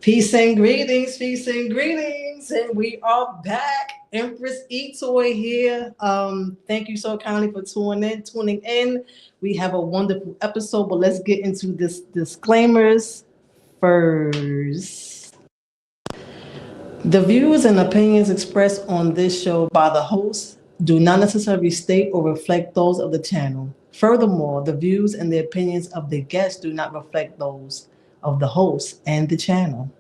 Peace and greetings, and we are back. Empress Etoy here. Thank you so kindly for tuning in. We have a wonderful episode, but let's get into this disclaimers first. The views and opinions expressed on this show by the host do not necessarily state or reflect those of the channel. Furthermore, the views and the opinions of the guests do not reflect those of the host and the channel.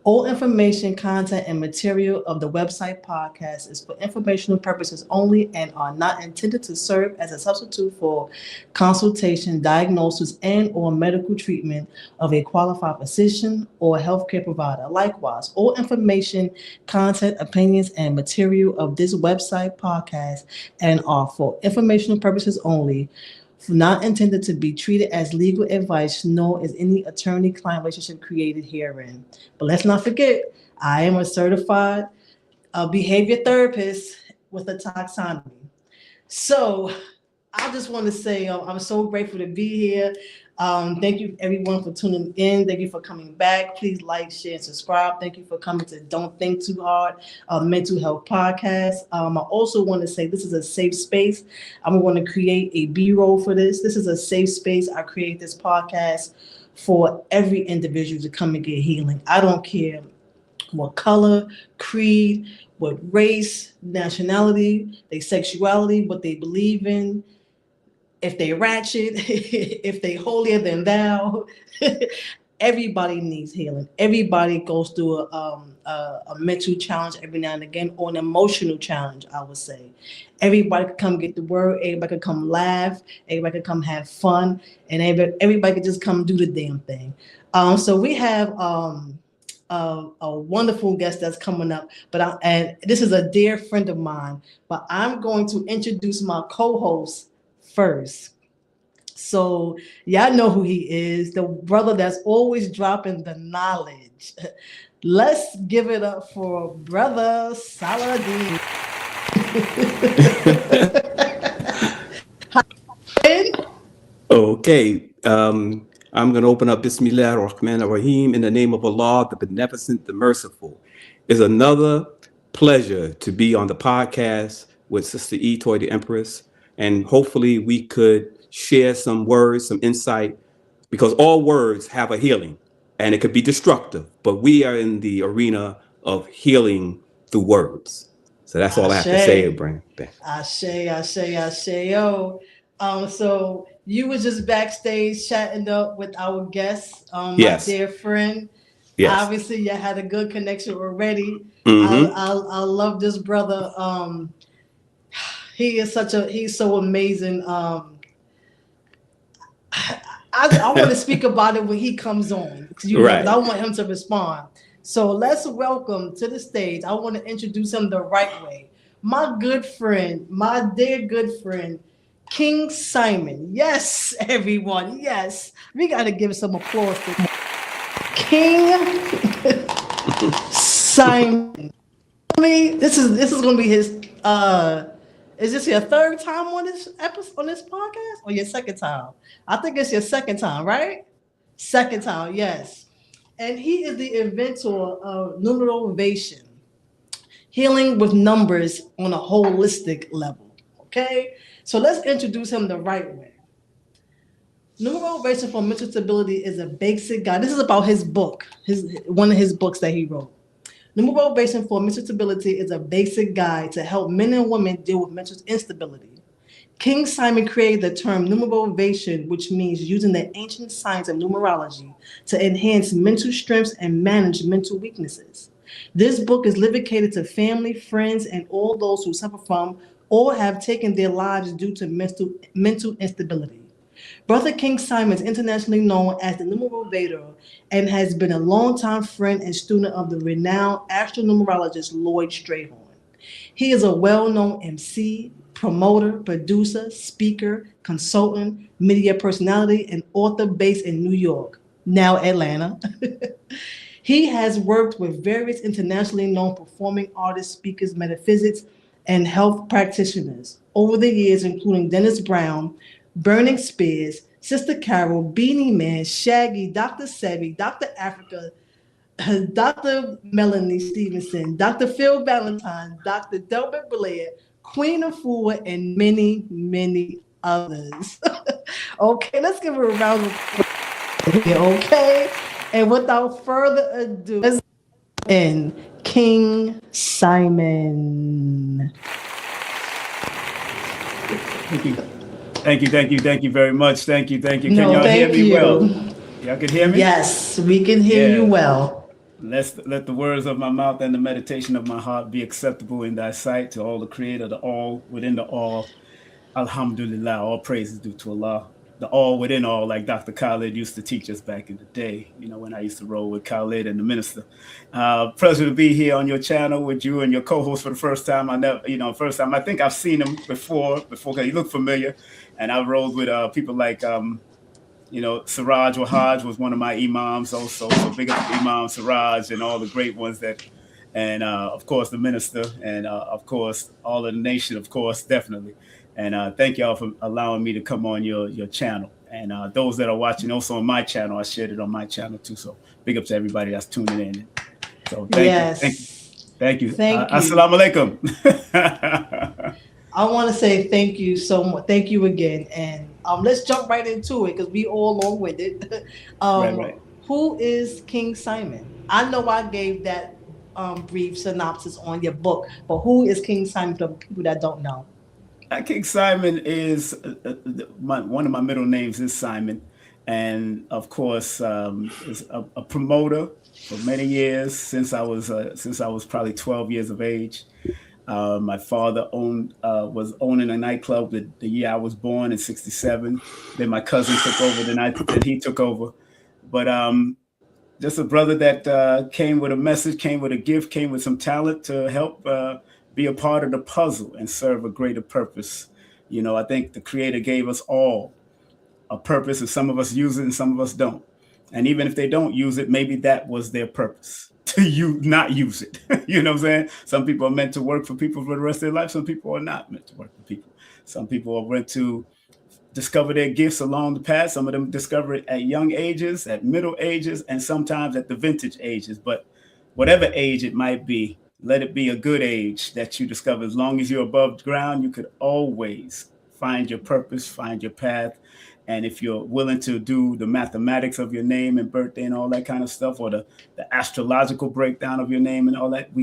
All information, content, and material of the website podcast is for informational purposes only and are not intended to serve as a substitute for consultation, diagnosis, and/or medical treatment of a qualified physician or healthcare provider. Likewise, all information, content, opinions, and material of this website podcast and are for informational purposes only, not intended to be treated as legal advice, nor is any attorney-client relationship created herein. But let's not forget, I am a certified behavior therapist with a taxonomy. So I just want to say I'm so grateful to be here. Thank you everyone for tuning in. Thank you for coming back. Please like, share, and subscribe. Thank you for coming to Don't Think Too Hard, mental health podcast. I also want to say this is a safe space. I'm going to create a B-roll for this. This is a safe space. I create this podcast for every individual to come and get healing. I don't care what color, creed, what race, nationality, their sexuality, what they believe in, if they ratchet, if they holier than thou. Everybody needs healing. Everybody goes through a mental challenge every now and again, or an emotional challenge, I would say. Everybody could come get the word. Everybody could come laugh. Everybody could come have fun. And everybody could just come do the damn thing. So we have a wonderful guest that's coming up. And this is a dear friend of mine. But I'm going to introduce my co-host first. So y'all know who he is, the brother that's always dropping the knowledge. Let's give it up for Brother Saladin. Okay, I'm going to open up Bismillah ar-Rahman ar-Rahim in the name of Allah, the Beneficent, the Merciful. It's another pleasure to be on the podcast with Sister Etoy, the Empress, and hopefully we could share some words, some insight, because all words have a healing and it could be destructive, but we are in the arena of healing through words. So that's all I have to say, Brandon. Ashe, yo. So you was just backstage chatting up with our guest, my dear friend. Yes. Obviously, you had a good connection already. Mm-hmm. I love this brother. He's so amazing. I want to speak about it when he comes on, right. I want him to respond. So let's welcome to the stage. I want to introduce him the right way. My good friend, my dear good friend, King Simon. Yes, everyone. Yes, we got to give some applause to King Simon. This is going to be his. Is this your third time on this episode, on this podcast, or your second time? I think it's your second time, right? Second time, yes. And he is the inventor of Numerovator, healing with numbers on a holistic level. Okay, so let's introduce him the right way. Numerovator for Mental Stability is a basic guide. This is about his book, one of his books that he wrote. Numerovator for Mental Stability is a basic guide to help men and women deal with mental instability. King Simon created the term numerovator, which means using the ancient science of numerology to enhance mental strengths and manage mental weaknesses. This book is dedicated to family, friends, and all those who suffer from or have taken their lives due to mental instability. Brother King Simon is internationally known as the Numerovator and has been a longtime friend and student of the renowned astronumerologist Lloyd Strayhorn. He is a well-known MC, promoter, producer, speaker, consultant, media personality, and author based in New York, now Atlanta. He has worked with various internationally known performing artists, speakers, metaphysics, and health practitioners over the years, including Dennis Brown, Burning Spears, Sister Carol, Beanie Man, Shaggy, Dr. Sebi, Dr. Africa, Dr. Melanie Stevenson, Dr. Phil Valentine, Dr. Delbert Blair, Queen of Four, and many, many others. Okay, let's give her a round of applause here, okay? And without further ado, let's in King Simon. Thank you. Thank you very much. Thank you. Can No, y'all hear thank me well? you. Y'all can hear me? Yes, we can hear you Yeah. well. Let the words of my mouth and the meditation of my heart be acceptable in thy sight, to all the creator, the all within the all. Alhamdulillah, all praises due to Allah. The all within all, like Dr. Khalid used to teach us back in the day, when I used to roll with Khalid and the minister. Pleasure to be here on your channel with you and your co-host for the first time. First time. I think I've seen him before, because he looked familiar. And I rolled with people like, Siraj Wahaj was one of my imams also. So big up to Imam Siraj and all the great ones and of course, the minister, and of course, all of the nation, of course, definitely. And thank y'all for allowing me to come on your channel. And those that are watching also on my channel, I shared it on my channel too. So big up to everybody that's tuning in. So thank you. Thank you. Assalamu alaikum. I want to say thank you so much. Thank you again. And let's jump right into it because we all long-winded. Right. Who is King Simon? I know I gave that brief synopsis on your book, but who is King Simon for people that don't know? King Simon is one of my middle names is Simon, and of course is a promoter for many years since I was probably 12 years of age. My father was owning a nightclub the year I was born in '67. Then my cousin took over the night that he took over, but just a brother that came with a message, came with a gift, came with some talent to help be a part of the puzzle and serve a greater purpose. I think the Creator gave us all a purpose, and some of us use it and some of us don't. And even if they don't use it, maybe that was their purpose, to not use it. You know what I'm saying? Some people are meant to work for people for the rest of their life. Some people are not meant to work for people. Some people are meant to discover their gifts along the path. Some of them discover it at young ages, at middle ages, and sometimes at the vintage ages. But whatever age it might be, let it be a good age that you discover. As long as you're above ground, you could always find your purpose, find your path. And if you're willing to do the mathematics of your name and birthday and all that kind of stuff, or the astrological breakdown of your name and all that,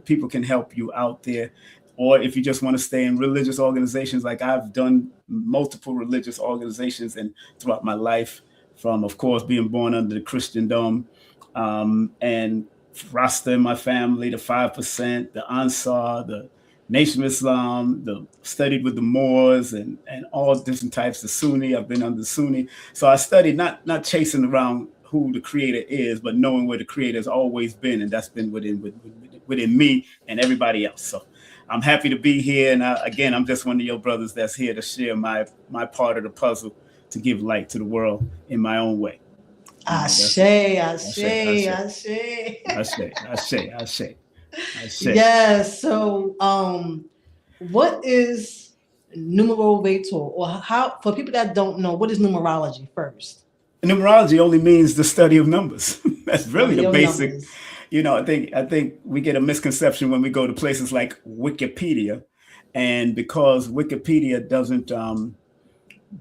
people can help you out there. Or if you just want to stay in religious organizations, like I've done multiple religious organizations and throughout my life, from, of course, being born under the Christendom, and Rasta in my family, the 5%, the Ansar, the Nation of Islam, studied with the Moors and all different types of Sunni. I've been under Sunni. So I studied not chasing around who the Creator is, but knowing where the Creator has always been. And that's been within me and everybody else. So I'm happy to be here. And again, I'm just one of your brothers that's here to share my part of the puzzle to give light to the world in my own way. Ashe. Yes. So, what is Numerovator, or how, for people that don't know, what is numerology first? Numerology only means the study of numbers. That's really the basic. Numbers. I think we get a misconception when we go to places like Wikipedia, and because Wikipedia doesn't,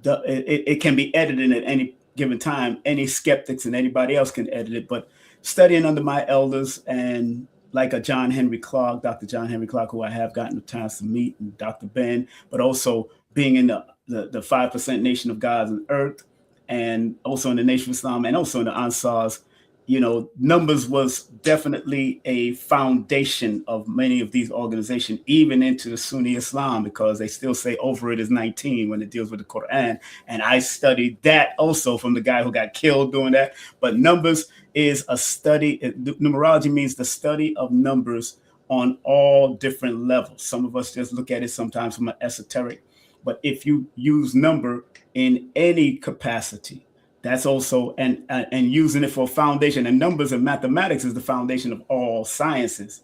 it can be edited at any given time. Any skeptics and anybody else can edit it, but studying under my elders, and like a John Henry Clark, Dr. John Henry Clark, who I have gotten the chance to meet, and Dr. Ben, but also being in the 5% Nation of Gods and Earth, and also in the Nation of Islam, and also in the Ansars, numbers was definitely a foundation of many of these organizations, even into the Sunni Islam, because they still say over it is 19 when it deals with the Quran. And I studied that also from the guy who got killed doing that. But numbers is a study. Numerology means the study of numbers on all different levels. Some of us just look at it sometimes from an esoteric, but if you use number in any capacity, that's also, and using it for foundation, and numbers and mathematics is the foundation of all sciences.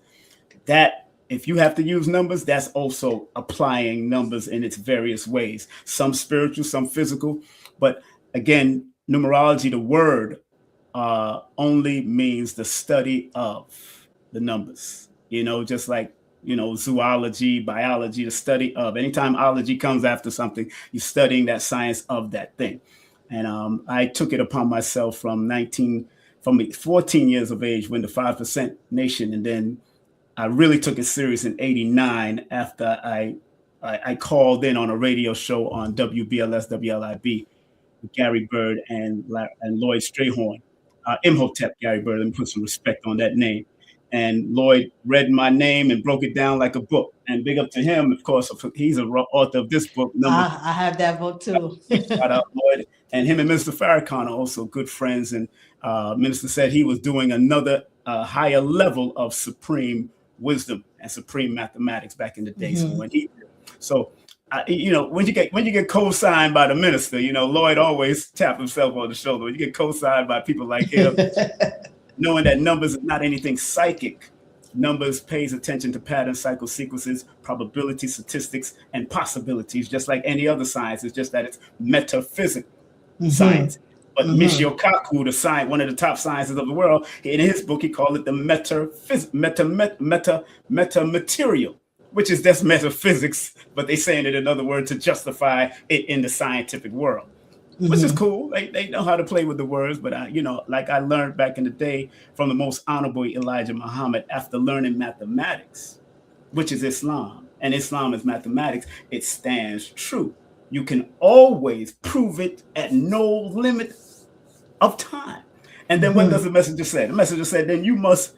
That if you have to use numbers, that's also applying numbers in its various ways, some spiritual, some physical. But Again, numerology, the word only means the study of the numbers. Just like zoology, biology, the study of. Anytime ology comes after something, you're studying that science of that thing. And I took it upon myself from 14 years of age, when the 5% Nation, and then I really took it serious in '89 after I called in on a radio show on WBLS WLIB with Gary Bird and Lloyd Strayhorn. Imhotep Gary Bird. Let me put some respect on that name. And Lloyd read my name and broke it down like a book. And big up to him, of course. He's the author of this book. I have that book too. Shout out Lloyd. And him and Minister Farrakhan are also good friends. And Minister said he was doing another higher level of supreme wisdom and supreme mathematics back in the day. Mm-hmm. So when you get co-signed by the minister, Lloyd always tap himself on the shoulder. When you get co-signed by people like him, knowing that numbers is not anything psychic. Numbers pays attention to patterns, cycle sequences, probability, statistics, and possibilities, just like any other science. It's just that it's metaphysical science. But Michio Kaku, one of the top sciences of the world, in his book, he called it the metamaterial, which is just metaphysics, but they saying it in other words to justify it in the scientific world, which is cool. They know how to play with the words, but like I learned back in the day from the most honorable Elijah Muhammad after learning mathematics, which is Islam, and Islam is mathematics, it stands true. You can always prove it at no limit of time. And then what does the messenger say? The messenger said, then you must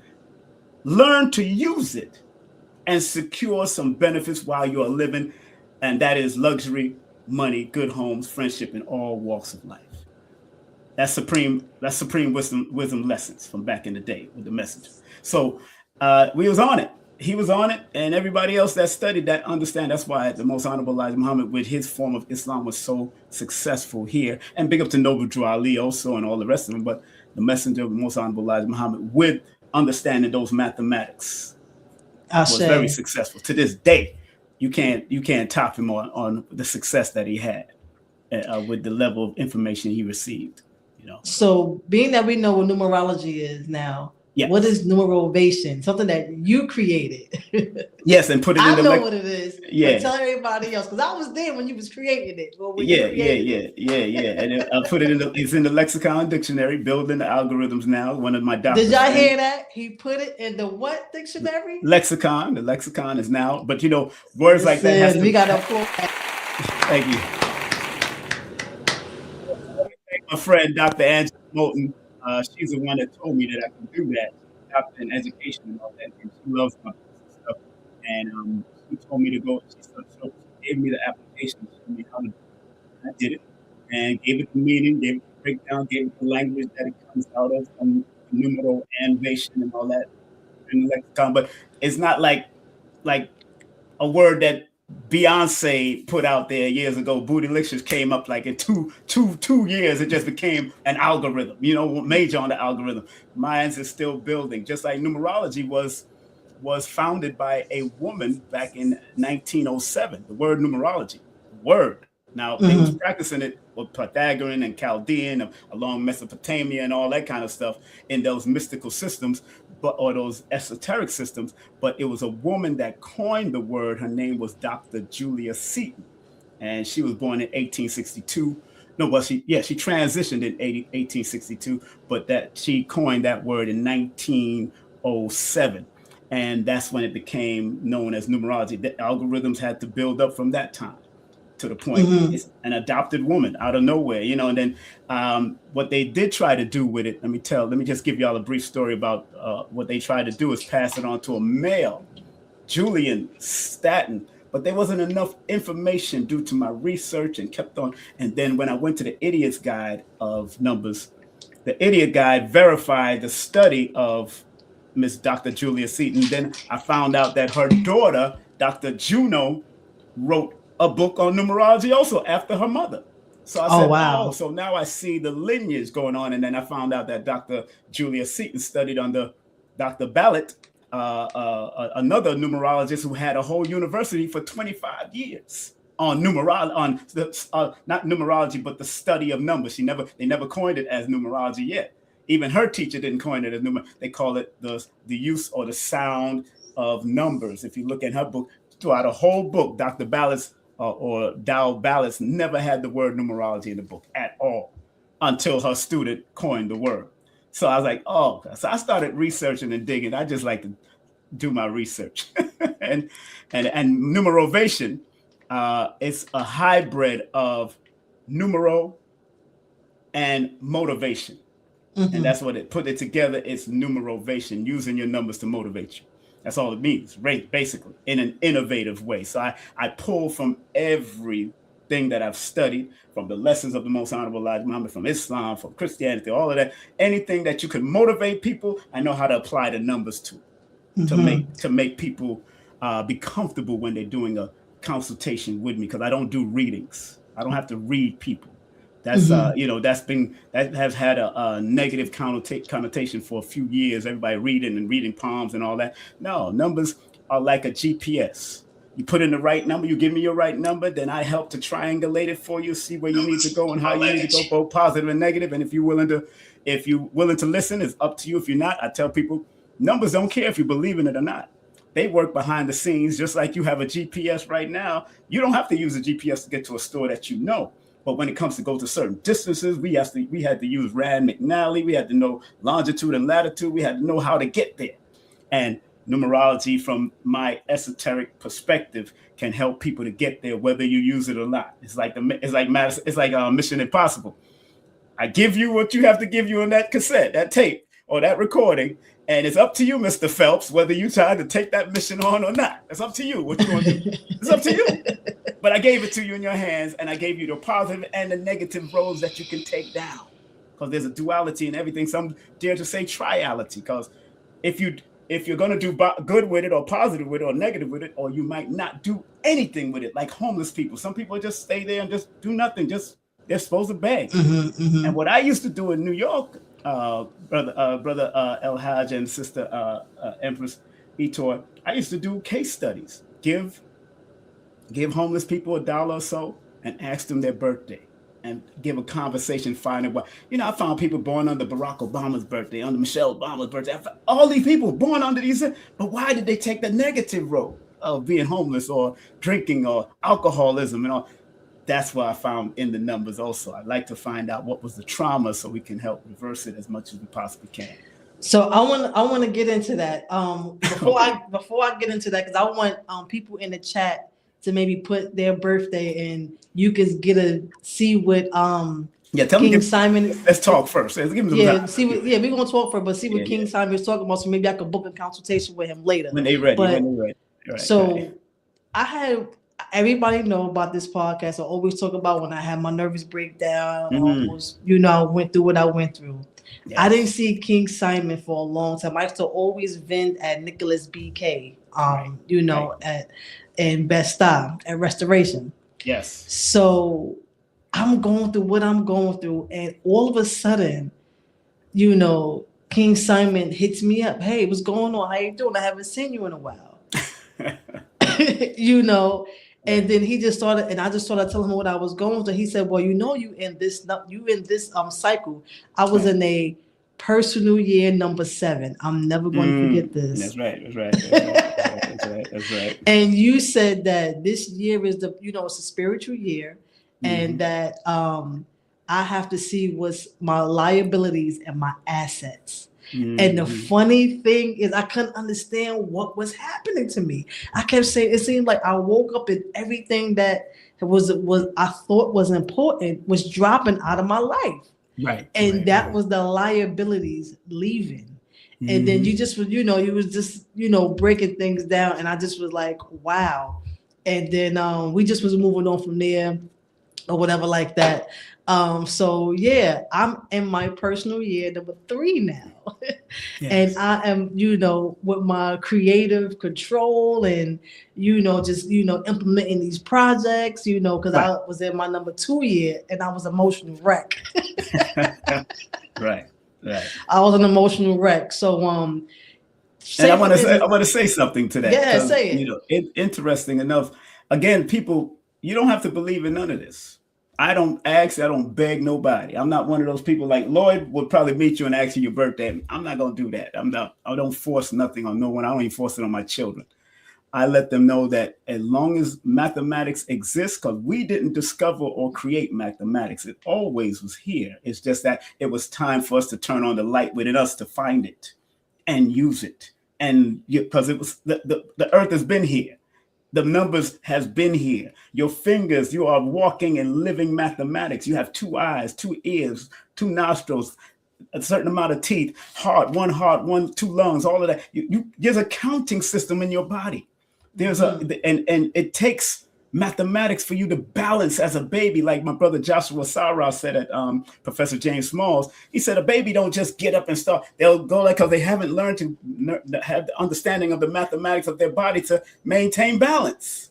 learn to use it and secure some benefits while you are living. And that is luxury, money, good homes, friendship, in all walks of life. That's supreme wisdom lessons from back in the day with the messenger. So we was on it. He was on it, and everybody else that studied that understand. That's why the most honorable Elijah Muhammad with his form of Islam was so successful here. And big up to Noble Drew Ali also and all the rest of them. But the messenger of the most honorable Elijah Muhammad with understanding those mathematics was very successful. To this day, you can't top him on the success that he had with the level of information he received. So being that we know what numerology is now, yes. What is numerovation? Something that you created. Yes, and put it in the... I know what it is. Yeah. But tell everybody else, because I was there when you was creating it. Yeah. And I put it it's in the lexicon dictionary, building the algorithms now. One of my doctors. Did y'all hear that? He put it in the what dictionary? Lexicon. The lexicon is now, but words like that has to... We got to applaud. Thank you. My friend, Dr. Angela Moulton, she's the one that told me that I can do that. She's a doctor in education and all that, and she loves my stuff. And she told me to go. She gave me the application, showed me how to do it. And I did it, and gave it the meaning, gave it the breakdown, gave it the language that it comes out of, from numerovator and all that in the lexicon. But it's not like a word that Beyonce put out there years ago. Bootylicious came up like in two years. It just became an algorithm, major on the algorithm. Mine's is still building. Just like numerology was founded by a woman back in 1907. The word numerology, Now they was practicing it with Pythagorean and Chaldean along Mesopotamia and all that kind of stuff in those mystical systems, or those esoteric systems. But it was a woman that coined the word. Her name was Dr. Julia Seton, and she was born in 1862. She transitioned in 1862, but that she coined that word in 1907. And that's when it became known as numerology. The algorithms had to build up from that time to the point it's an adopted woman out of nowhere, and then what they did try to do with it, let me just give y'all a brief story about what they tried to do is pass it on to a male, Julian Staton, but there wasn't enough information due to my research and kept on. And then when I went to the Idiot's Guide of Numbers, the Idiot Guide verified the study of Miss Dr. Julia Seton. Then I found out that her daughter, Dr. Juno, wrote a book on numerology also after her mother. So I said, wow. So now I see the lineage going on. And then I found out that Dr. Julia Seton studied under Dr. Ballot, another numerologist who had a whole university for 25 years on numerology, on the not numerology, but the study of numbers. They never coined it as numerology yet. Even her teacher didn't coin it as numer. They call it the use or the sound of numbers. If you look at her book, throughout a whole book, Dr. Ballas or Dow Ballas never had the word numerology in the book at all until her student coined the word. So I was like, oh, so I started researching and digging. I just like to do my research. and Numerovation, it's a hybrid of numero and motivation. Mm-hmm. And that's what it put it together. It's numerovation, using your numbers to motivate you. That's all it means, basically, in an innovative way. So I pull from everything that I've studied, from the lessons of the Most Honorable Elijah Muhammad, from Islam, from Christianity, all of that. Anything that you can motivate people, I know how to apply the numbers to, mm-hmm. to make people be comfortable when they're doing a consultation with me, because I don't do readings. I don't have to read people. That's mm-hmm. That has had a negative connotation for a few years. Everybody reading palms and all that. No, numbers are like a GPS. You put in the right number, you give me your right number, then I help to triangulate it for you, see where you need to go and how you need to go, both positive and negative. And if you're willing to listen, it's up to you. If you're not, I tell people, numbers don't care if you believe in it or not. They work behind the scenes, just like you have a GPS right now. You don't have to use a GPS to get to a store that you know. But when it comes to go to certain distances, we had to use Rand McNally. We had to know longitude and latitude. We had to know how to get there. And numerology, from my esoteric perspective, can help people to get there, whether you use it or not. It's like Mission Impossible. I give you what you have to give you on that cassette, that tape, or that recording, and it's up to you, Mr. Phelps, whether you try to take that mission on or not. It's up to you what you want to do. It's up to you. But I gave it to you in your hands, and I gave you the positive and the negative roads that you can take down. Because there's a duality in everything. Some dare to say triality. Because if you're going to do good with it, or positive with it, or negative with it, or you might not do anything with it, like homeless people. Some people just stay there and just do nothing. They're supposed to beg. Mm-hmm, mm-hmm. And what I used to do in New York, brother El Haj and sister Empress Etor, I used to do case studies. Give homeless people $1 or so and ask them their birthday, and give a conversation, finding what, I found people born under Barack Obama's birthday, under Michelle Obama's birthday. All these people born under these, but why did they take the negative road of being homeless or drinking or alcoholism and all? That's what I found in the numbers also. I'd like to find out what was the trauma so we can help reverse it as much as we possibly can. So I want to get into that. Before I get into that, because I want people in the chat to maybe put their birthday, and you can see what tell King me Simon. Let's talk first. Let's give him we're gonna talk first, but see what King Simon is talking about. So maybe I could book a consultation with him later when they ready. Right, so right. I had everybody know about this podcast. I always talk about when I had my nervous breakdown. Almost, I went through what I went through. Yes. I didn't see King Simon for a long time. I used to always vent at Nicholas BK. In Best-Style at Restoration. Yes. So I'm going through what I'm going through, and all of a sudden, King Simon hits me up. Hey, what's going on? How you doing? I haven't seen you in a while. And then he just started, and I just started telling him what I was going through. He said, "Well, you in this cycle. I was in a personal year number 7. I'm never going to forget this." That's right. That's right. And you said that this year is it's a spiritual year, and that I have to see what's my liabilities and my assets. And the funny thing is, I couldn't understand what was happening to me. I kept saying, it seemed like I woke up and everything that was I thought was important was dropping out of my life. Right. And that was the liabilities leaving. And then you just, you was just, breaking things down. And I just was like, wow. And then we just was moving on from there or whatever like that. So yeah, I'm in my personal year number 3 now. Yes. And I am, with my creative control and, just, implementing these projects, because I was in my number 2 year and I was emotional wreck. Right. I was an emotional wreck. So, and I want to say something to that. Yeah, say it. Interesting enough, again, people you don't have to believe in none of this. I don't ask, I don't beg nobody. I'm not one of those people like Lloyd would probably meet you and ask you your birthday. I'm not going to do that. I don't force nothing on no one. I don't even force it on my children. I let them know that as long as mathematics exists, because we didn't discover or create mathematics, it always was here. It's just that it was time for us to turn on the light within us to find it and use it. And because it was the earth has been here. The numbers has been here. Your fingers, you are walking and living mathematics. You have 2 eyes, 2 ears, 2 nostrils, a certain amount of teeth, heart, 2 lungs, all of that. There's a counting system in your body. There's and it takes mathematics for you to balance as a baby, like my brother Joshua Sarah said at Professor James Smalls. He said a baby don't just get up and start. They'll go like because they haven't learned to have the understanding of the mathematics of their body to maintain balance.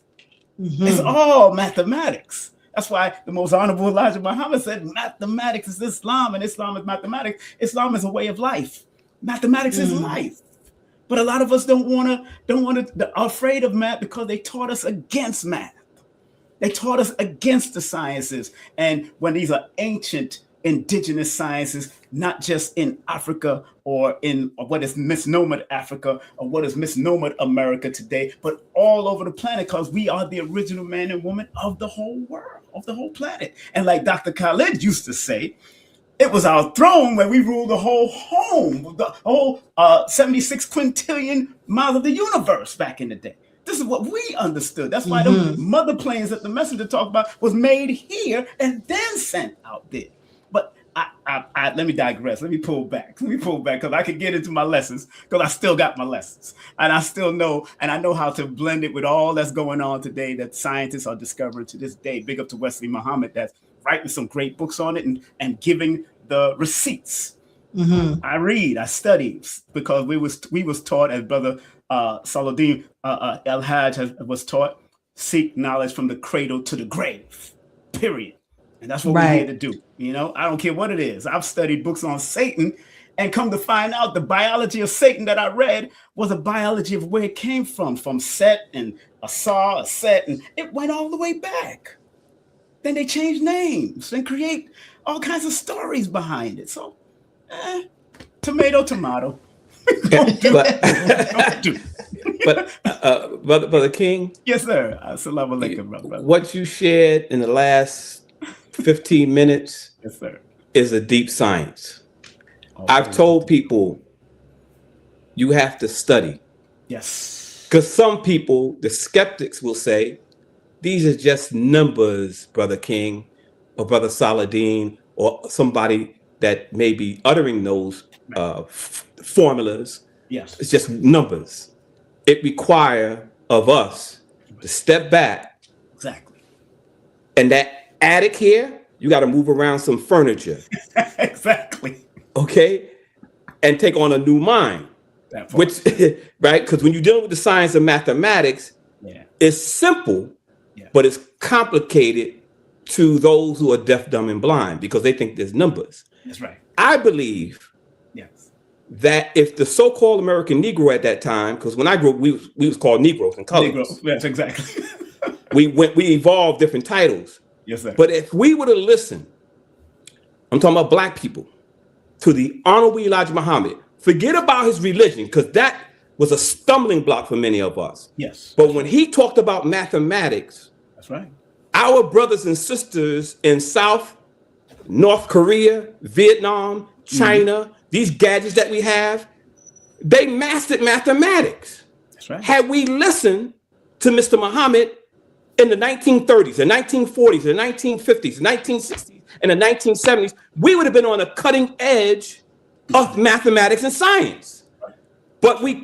Mm-hmm. It's all mathematics. That's why the most honorable Elijah Muhammad said mathematics is Islam and Islam is mathematics. Islam is a way of life. Mathematics is life. But a lot of us don't want to, are afraid of math because they taught us against math. They taught us against the sciences. And when these are ancient indigenous sciences, not just in Africa or in what is misnomered Africa or what is misnomered America today, but all over the planet, because we are the original man and woman of the whole world, of the whole planet. And like Dr. Khaled used to say, it was our throne where we ruled the whole home, the whole 76 quintillion miles of the universe back in the day. This is what we understood. That's why the mother planes that the messenger talked about was made here and then sent out there. But I let me digress. Let me pull back because I can get into my lessons because I still got my lessons. And I still know, and I know how to blend it with all that's going on today that scientists are discovering to this day. Big up to Wesley Muhammad that's writing some great books on it and giving the receipts. I read, I study because we was taught, as Brother Salahuddin El Hajj was taught, seek knowledge from the cradle to the grave, period. And that's what we're here to do. You know, I don't care what it is. I've studied books on Satan and come to find out the biology of Satan that I read was a biology of where it came from Set and Asar, Set, and it went all the way back. Then they change names and create all kinds of stories behind it. So, tomato. Brother King. Yes, sir. Assalamu alaikum, brother. What you shared in the last 15 minutes, yes, sir, is a deep science. I've told people you have to study. Yes. Because some people, the skeptics, will say, these are just numbers, Brother King, or Brother Salahuddin, or somebody that may be uttering those formulas. Yes. It's just numbers. It requires of us to step back. Exactly. And that attic here, you got to move around some furniture. Exactly. Okay? And take on a new mind. Which, right? Because when you're dealing with the science of mathematics, it's simple, but it's complicated to those who are deaf, dumb, and blind because they think there's numbers. That's right. I believe that if the so-called American Negro at that time, because when I grew up, we was called Negroes and colors. Negroes, yes, exactly. we evolved different titles. Yes, sir. But if we would have listened, I'm talking about black people, to the Honorable Elijah Muhammad, forget about his religion, because that was a stumbling block for many of us. Yes. But when he talked about mathematics, that's right. Our brothers and sisters in South, North Korea, Vietnam, China, these gadgets that we have, they mastered mathematics. That's right. Had we listened to Mr. Muhammad in the 1930s, the 1940s, the 1950s, the 1960s, and the 1970s, we would have been on the cutting edge of mathematics and science. But we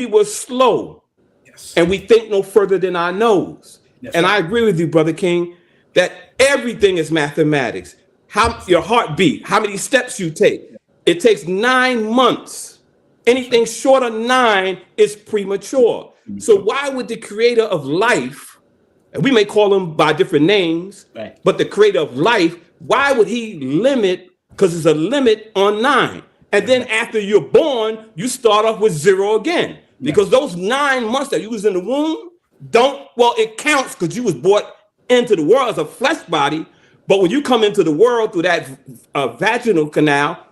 were slow. Yes. And we think no further than our nose. Yes, and I agree with you, Brother King, that everything is mathematics. How your heart beat, how many steps you take. It takes 9 months. Anything short of 9 is premature. So why would the creator of life, and we may call him by different names, but the creator of life, why would he limit? Because there's a limit on 9. And then after you're born, you start off with 0 again. Because those 9 months that you was in the womb, it counts because you was brought into the world as a flesh body, but when you come into the world through that vaginal canal,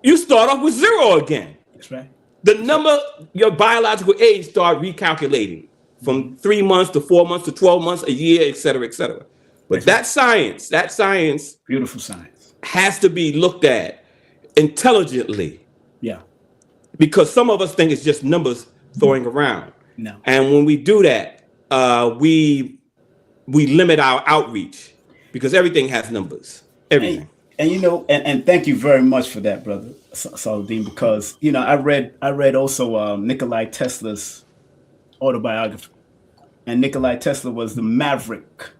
you start off with 0 again. That's right. The number, your biological age start recalculating from 3 months to 4 months to 12 months, a year, et cetera, et cetera. But that science, beautiful science, has to be looked at intelligently. Yeah. Because some of us think it's just numbers throwing around. No. And when we do that, we limit our outreach because everything has numbers. Everything. And you know, and thank you very much for that, brother Saladin, because you know I read also Nikola Tesla's autobiography, and Nikola Tesla was the maverick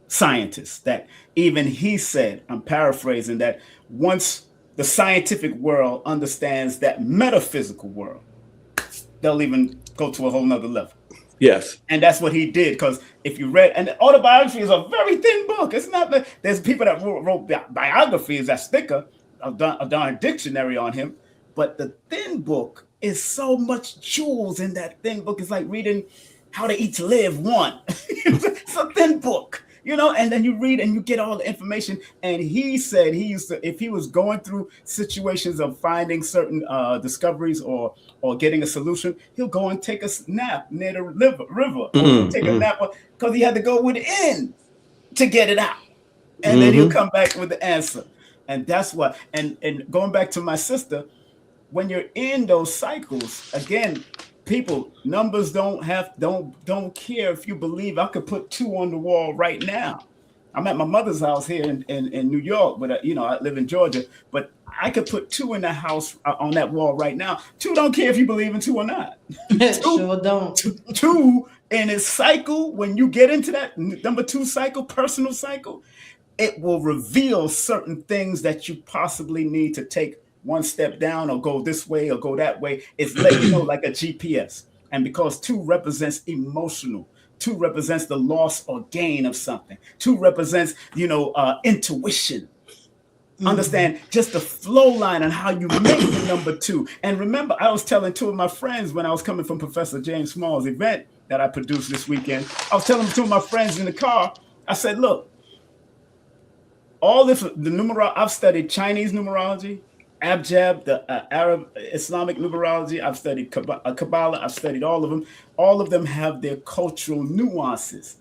scientist that even he said, I'm paraphrasing, that once the scientific world understands that metaphysical world, they'll even go to a whole nother level. Yes. And that's what he did, because if you read, and the autobiography is a very thin book. It's not that there's people that wrote biographies that's thicker, a darn dictionary on him, but the thin book is so much jewels in that thin book. It's like reading How to Eat to Live 1. It's a thin book. You know, and then you read and you get all the information. And he said he used to, if he was going through situations of finding certain discoveries or getting a solution, he'll go and take a nap near the river, or take a nap because he had to go within to get it out. And then he'll come back with the answer. And that's what, and going back to my sister, when you're in those cycles, again, people, numbers don't care if you believe. I could put 2 on the wall right now. I'm at my mother's house here in New York, but you know, I live in Georgia, but I could put 2 in the house on that wall right now. 2 don't care if you believe in 2 or not. Sure don't. 2 in its cycle, when you get into that number 2 cycle, personal cycle, it will reveal certain things that you possibly need to take one step down or go this way or go that way. It's letting you know, like a GPS. And because 2 represents emotional, 2 represents the loss or gain of something. 2 represents, you know, intuition. Understand just the flow line on how you make the number 2. And remember, I was telling 2 of my friends when I was coming from Professor James Small's event that I produced this weekend, I was telling 2 of my friends in the car, I said, look, all this, the numerology, I've studied Chinese numerology, Abjad, the Arab Islamic numerology. I've studied Kabbalah. I've studied all of them. All of them have their cultural nuances.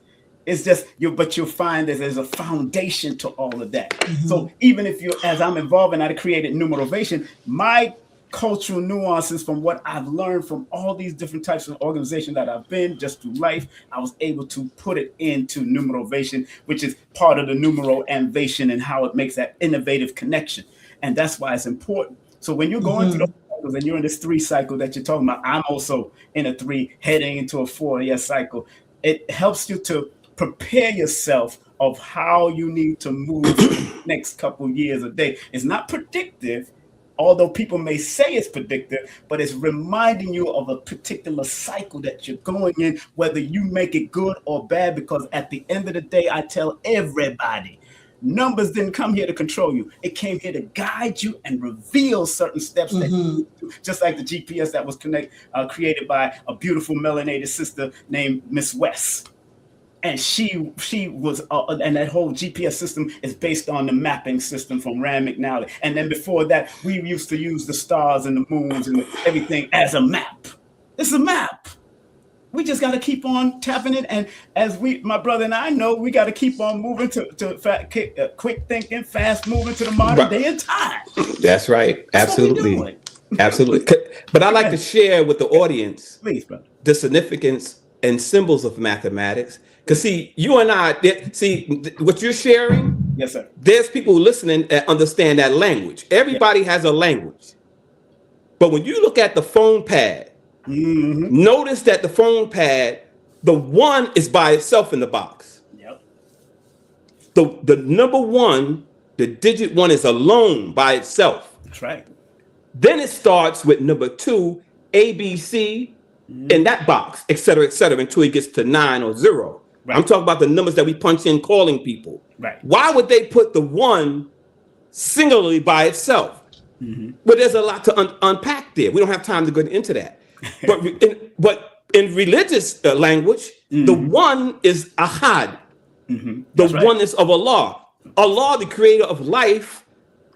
It's just but you'll find that there's a foundation to all of that. So even if you, as I'm involved and I created Numerovation, my cultural nuances from what I've learned from all these different types of organizations that I've been just through life, I was able to put it into Numerovation, which is part of the Numeroanvation and how it makes that innovative connection. And that's why it's important. So when you're going through those cycles and you're in this 3 cycle that you're talking about, I'm also in a 3 heading into a 4-year cycle. It helps you to prepare yourself of how you need to move the next couple years a day. It's not predictive, although people may say it's predictive, but it's reminding you of a particular cycle that you're going in, whether you make it good or bad, because at the end of the day, I tell everybody, numbers didn't come here to control you. It came here to guide you and reveal certain steps that you do, just like the GPS that was created by a beautiful melanated sister named Miss West. And she was, and that whole GPS system is based on the mapping system from Rand McNally. And then before that, we used to use the stars and the moons and everything as a map. It's a map. We just got to keep on tapping it. And as my brother and I know, we got to keep on moving to quick thinking, fast moving to the modern day and time. That's right. Absolutely. Absolutely. But I like to share with the audience, please, brother, the significance and symbols of mathematics. Because see, you and I, what you're sharing. Yes, sir. There's people listening that understand that language. Everybody has a language. But when you look at the phone pad, notice that the phone pad, the 1 is by itself in the box. Yep. The number 1, the digit 1 is alone by itself. That's right. Then it starts with number 2, ABC, in that box, et cetera, until it gets to 9 or 0. Right. I'm talking about the numbers that we punch in calling people. Right. Why would they put the 1 singularly by itself? Well, there's a lot to unpack there. We don't have time to go into that. But in religious language, the 1 is ahad. The oneness of Allah. Allah, the creator of life,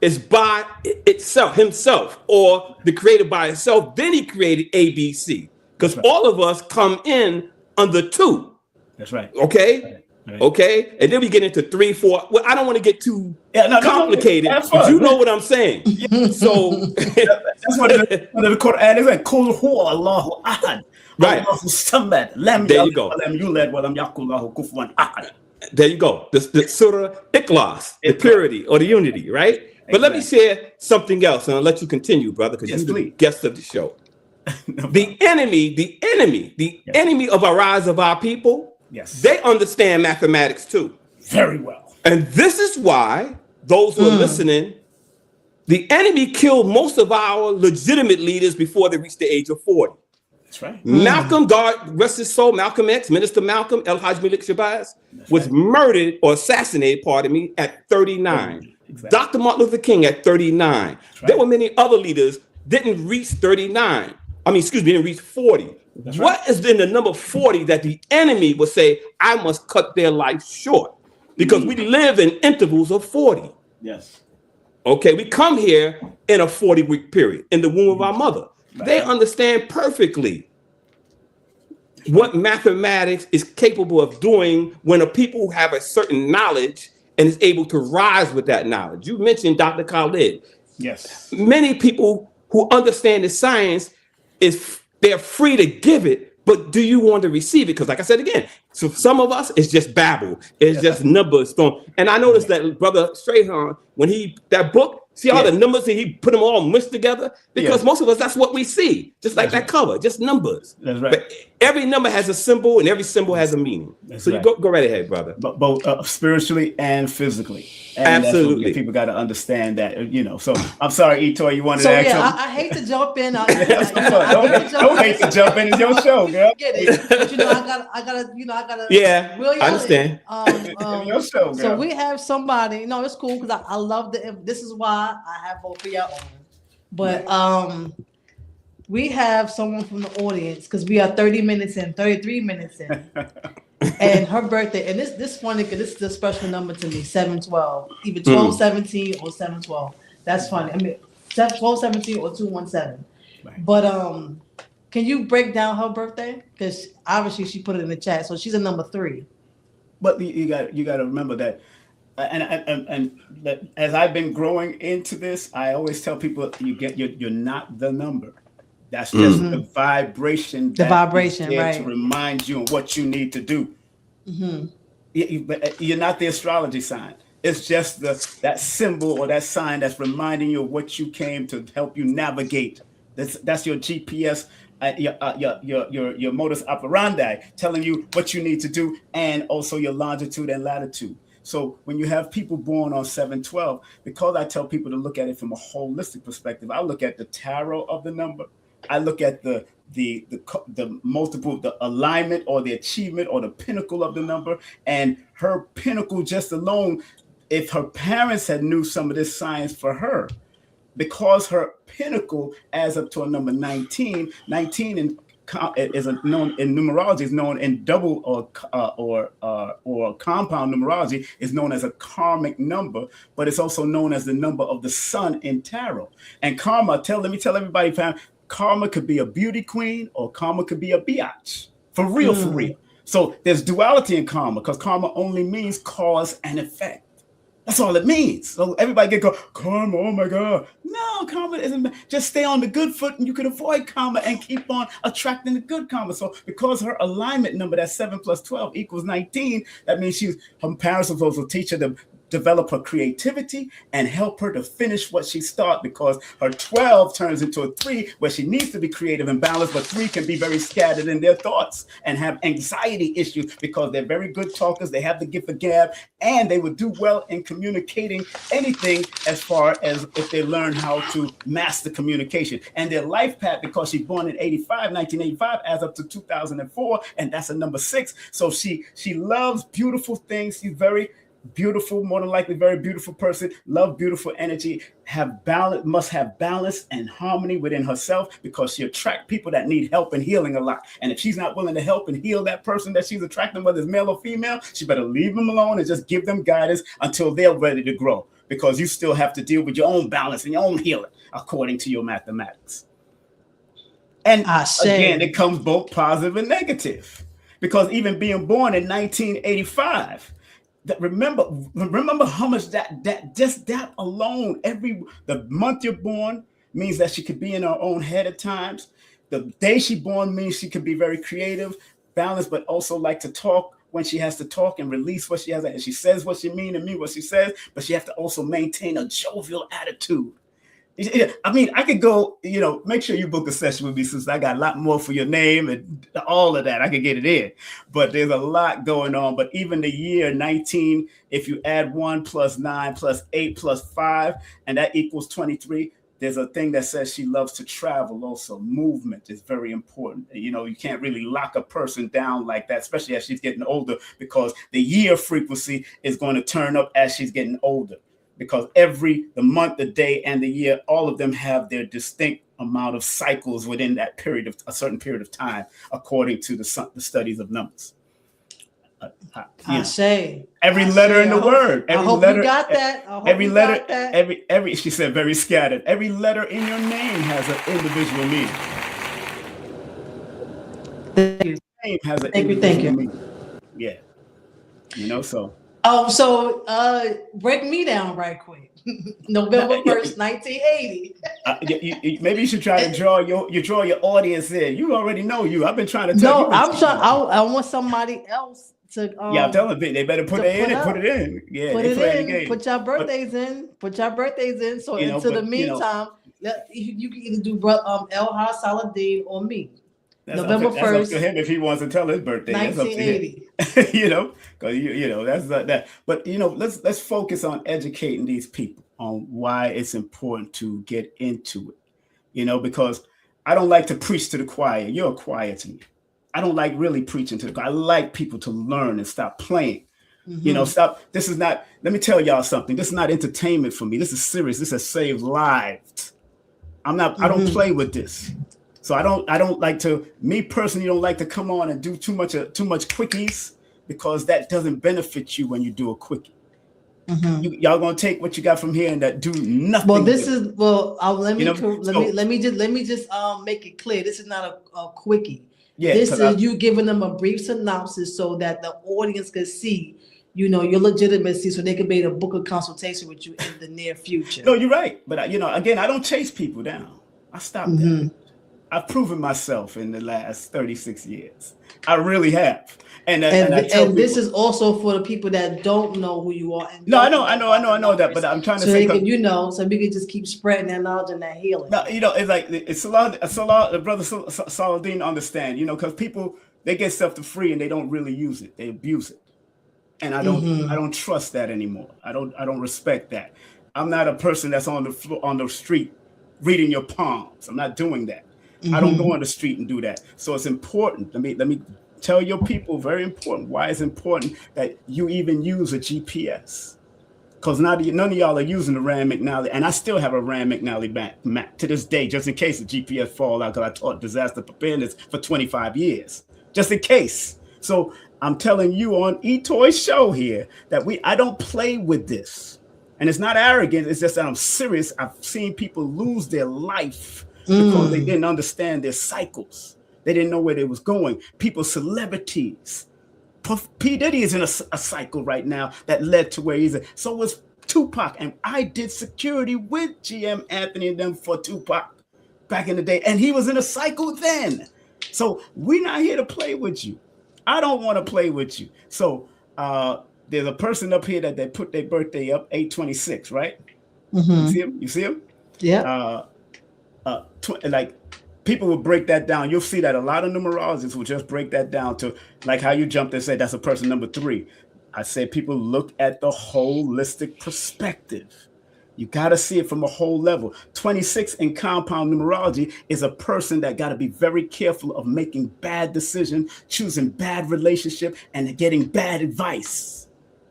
is by itself, himself, or the creator by itself. Then he created ABC, because all of us come in under 2. That's right. Okay. Right. Okay. And then we get into 3, 4. Well, I don't want to get too complicated, but you know what I'm saying. So that's what the Quran is like. Kul huwa Allahu ahad. Right. Allahu samad. Lam there you go. Lam yulad wa lam yakul lahu kufuwan ahad. There you go. The Surah Ikhlas, the purity or the unity, right? Exactly. But let me share something else, and I'll let you continue, brother, because you're the guest of the show. No the enemy of our rise of our people, they understand mathematics too. Very well. And this is why those who are listening, the enemy killed most of our legitimate leaders before they reached the age of 40. That's right. Malcolm, God rest his soul, Malcolm X, Minister Malcolm, El Hajj Malik Shabazz, was murdered or assassinated, at 39. Exactly. Dr. Martin Luther King at 39. Right. There were many other leaders didn't reach 39. Didn't reach 40. What is in the number 40 that the enemy would say, I must cut their life short? Because we live in intervals of 40. Yes. Okay, we come here in a 40-week period in the womb of our mother. Right. They understand perfectly what mathematics is capable of doing when a people who have a certain knowledge and is able to rise with that knowledge. You mentioned Dr. Khalid. Yes. Many people who understand the science, they're free to give it, but do you want to receive it? Because like I said again, so some of us, it's just babble. It's just numbers. And I noticed that Brother Strahan, when that book, see all the numbers, and he put them all mixed together? Because most of us, that's what we see. Just like that cover, just numbers. That's right. But every number has a symbol, and every symbol has a meaning. So you go right ahead, brother. But both spiritually and physically. And absolutely. People got to understand that, So I'm sorry, Etoy, you wanted to ask something? I hate to jump in. Don't hate to jump in. It's your show, girl. Get it. But I gotta. Yeah, I understand. Your show, girl. So we have somebody. No, it's cool because I love this is why I have both of y'all on. But we have someone from the audience because we are 30 minutes in, 33 minutes in. And her birthday, and this funny because this is a special number to me, 712, either 1217 or 712. That's funny. 1217 or 217. Right. But can you break down her birthday? Because obviously she put it in the chat, so she's a number 3. But you got to remember that, and that as I've been growing into this, I always tell people you're not the number. That's just the vibration. The vibration, right? To remind you of what you need to do. You're not the astrology sign. It's just that symbol or that sign that's reminding you of what you came to help you navigate. That's your GPS, your modus operandi, telling you what you need to do, and also your longitude and latitude. So when you have people born on 7/12, because I tell people to look at it from a holistic perspective, I look at the tarot of the number. I look at the multiple, the alignment or the achievement or the pinnacle of the number, and her pinnacle just alone. If her parents had knew some of this science for her, because her pinnacle adds up to a number 19. 19 is known in numerology, is known in double or compound numerology, is known as a karmic number, but it's also known as the number of the sun in tarot. And karma, let me tell everybody, fam, karma could be a beauty queen or karma could be a biatch. For real, for real. So there's duality in karma because karma only means cause and effect. That's all it means. So everybody get karma, oh my God. No, karma isn't. Just stay on the good foot and you can avoid karma and keep on attracting the good karma. So because her alignment number, that 7 + 12 = 19, that means her parents are supposed to teach her to develop her creativity and help her to finish what she started, because her 12 turns into a 3 where she needs to be creative and balanced, but 3 can be very scattered in their thoughts and have anxiety issues because they're very good talkers. They have the gift of gab, and they would do well in communicating anything as far as if they learn how to master communication. And their life path, because she's born in 1985, adds up to 2004, and that's a number 6. So she loves beautiful things. She's very beautiful, more than likely very beautiful person, love beautiful energy, have balance, must have balance and harmony within herself, because she attracts people that need help and healing a lot. And if she's not willing to help and heal that person that she's attracting, whether it's male or female, she better leave them alone and just give them guidance until they're ready to grow, because you still have to deal with your own balance and your own healing according to your mathematics. And again, it comes both positive and negative, because even being born in 1985, remember how much that alone, the month you're born means that she could be in her own head at times. The day she born means she could be very creative, balanced, but also like to talk when she has to talk and release what she has. And she says what she means and mean what she says, but she has to also maintain a jovial attitude. I mean, I could go, make sure you book a session with me, since I got a lot more for your name and all of that. I could get it in, but there's a lot going on. But even the year 19, if you add 1 plus 9 plus 8 plus 5, and that equals 23, there's a thing that says she loves to travel also. Movement is very important. You can't really lock a person down like that, especially as she's getting older, because the year frequency is going to turn up as she's getting older. Because the month, the day, and the year, all of them have their distinct amount of cycles within that period of a certain period of time, according to the studies of numbers. Every letter in the word. I hope you got that. Every letter, every. She said very scattered. Every letter in your name has an individual meaning. Thank you. Name has an individual meaning. Yeah. So. Oh, so break me down right quick. November 1st, 1980. Maybe you should try to draw your audience in. You already know you. I've been trying to tell you. No, I'm trying. I want somebody else to. I'm telling them they better put it in and put it in. Yeah, put it in. Put your birthdays in. Put your birthdays in. So into the meantime, you can either do El Saladin or me. November 1st. That's up to him if he wants to tell his birthday. 1980. That's up to him. Because that's not that. But let's focus on educating these people on why it's important to get into it. Because I don't like to preach to the choir. You're a choir to me. I don't like really preaching to the choir. I like people to learn and stop playing. Mm-hmm. Stop. This is not. Let me tell y'all something. This is not entertainment for me. This is serious. This has saved lives. I'm not. Mm-hmm. I don't play with this. So I don't like to, me personally, don't like to come on and do too much quickies, because that doesn't benefit you when you do a quickie. Mm-hmm. Y'all gonna take what you got from here and that do nothing. Well, let me just make it clear. This is not a quickie. Yeah, this is you giving them a brief synopsis so that the audience can see, your legitimacy, so they can be able to book a consultation with you in the near future. No, you're right. But again, I don't chase people down. I stopped that. I've proven myself in the last 36 years. I really have. And this is also for the people that don't know who you are. I know that, but I'm trying to say, so we can just keep spreading that knowledge and that healing. No, it's like it's a lot. The brother Saladin understand, because people, they get stuff for free and they don't really use it. They abuse it, and I don't trust that anymore. I don't respect that. I'm not a person that's on the floor, on the street reading your palms. I'm not doing that. I don't go on the street and do that. So it's important. Let me tell your people, very important, why it's important that you even use a GPS. Because none of y'all are using the Rand McNally, and I still have a Rand McNally map to this day, just in case the GPS fall out, because I taught disaster preparedness for 25 years, just in case. So I'm telling you on eToy's show here that I don't play with this. And it's not arrogant, it's just that I'm serious. I've seen people lose their life because they didn't understand their cycles. They didn't know where they was going. People, celebrities. P. Diddy is in a cycle right now that led to where he's at. So was Tupac. And I did security with GM Anthony and them for Tupac back in the day. And he was in a cycle then. So we're not here to play with you. I don't want to play with you. So there's a person up here that they put their birthday up, 8/26, right? You see him? Yeah. Like people will break that down. You'll see that a lot of numerologists will just break that down to like how you jumped and said that's a person number 3. I said people look at the holistic perspective. You got to see it from a whole level. 26 in compound numerology is a person that got to be very careful of making bad decisions, choosing bad relationship, and getting bad advice.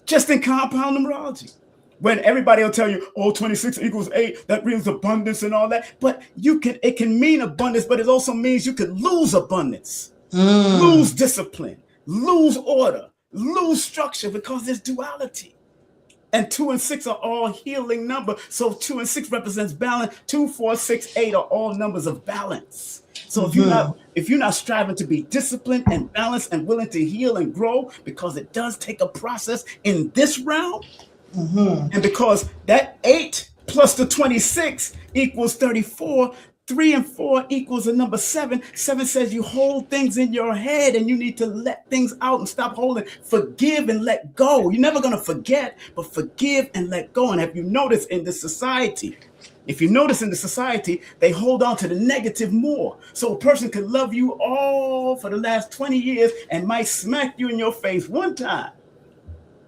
just in compound numerology. When everybody will tell you, oh, 26 equals 8, that means abundance and all that. But it can mean abundance, but it also means you could lose abundance, lose discipline, lose order, lose structure, because there's duality. And 2 and 6 are all healing numbers. So 2 and 6 represents balance. 2, 4, 6, 8 are all numbers of balance. So if you're not striving to be disciplined and balanced and willing to heal and grow, because it does take a process in this realm, and because that 8 plus the 26 equals 34, 3 and 4 equals the number 7. 7 says you hold things in your head and you need to let things out and stop holding. Forgive and let go. You're never going to forget, but forgive and let go. And have you noticed in this society, if you notice in the society, they hold on to the negative more. So a person could love you all for the last 20 years and might smack you in your face one time.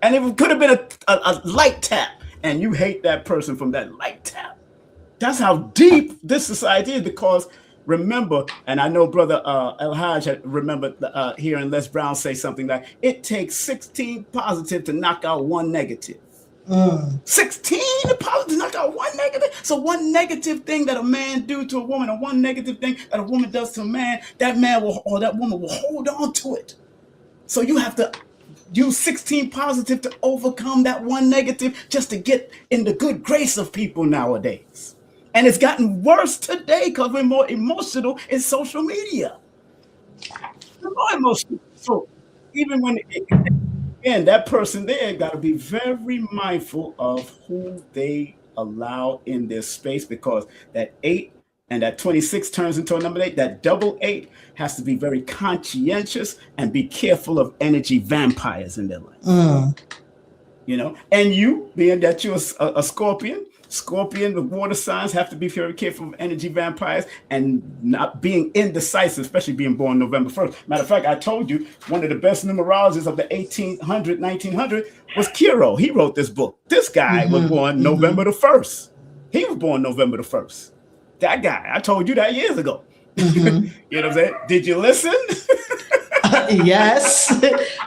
And it could have been a light tap, and you hate that person from that light tap. That's how deep this society is, because remember, and I know Brother El Hajj had remembered hearing Les Brown say something like, it takes 16 positive to knock out one negative. 16 positive to knock out one negative. So one negative thing that a man do to a woman, or one negative thing that a woman does to a man, that man will, or that woman will hold on to it. So you have to use 16 positive to overcome that one negative, just to get in the good grace of people nowadays. And it's gotten worse today because we're more emotional in social media. We're more emotional. So even when, again, that person there got to be very mindful of who they allow in their space, because that 8 and that 26 turns into a number 8. That double 8 has to be very conscientious and be careful of energy vampires in their life. You know, and you, being that you're a Scorpion, the water signs have to be very careful of energy vampires and not being indecisive, especially being born November 1st. Matter of fact, I told you, one of the best numerologists of the 1900 was Kiro. He wrote this book. This guy was born November the 1st. He was born November the 1st. That guy, I told you that years ago. You know what I'm saying? Did you listen? Yes,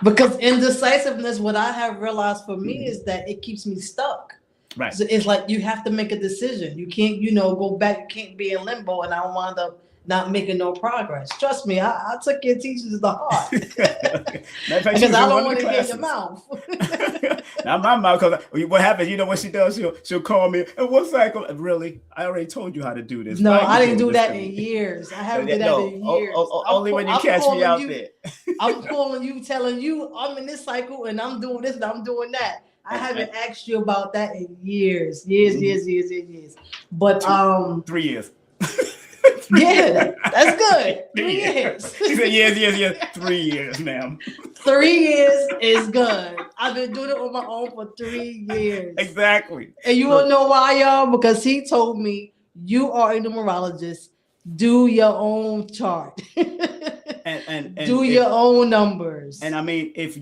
because indecisiveness, what I have realized for me is that it keeps me stuck. Right. So it's like you have to make a decision. You can't, go back. You can't be in limbo, and I wound up not making no progress. Trust me, I took your teachings to the heart. Because I don't want to hear your mouth. Not my mouth, because what happens, you know what she does? She'll call me, and what's that? Really? I already told you how to do this. No, I didn't do that in years. I haven't done that in years. Only when you catch me out there. I'm calling you, telling you I'm in this cycle, and I'm doing this, and I'm doing that. I haven't asked you about that in years. But 3 years. Yeah, that's good. 3 years. She said yes. 3 years, ma'am. 3 years is good. I've been doing it on my own for 3 years. Exactly. And you wanna know why, y'all? Because he told me, you are a numerologist. Do your own chart. and do your own numbers. And I mean, if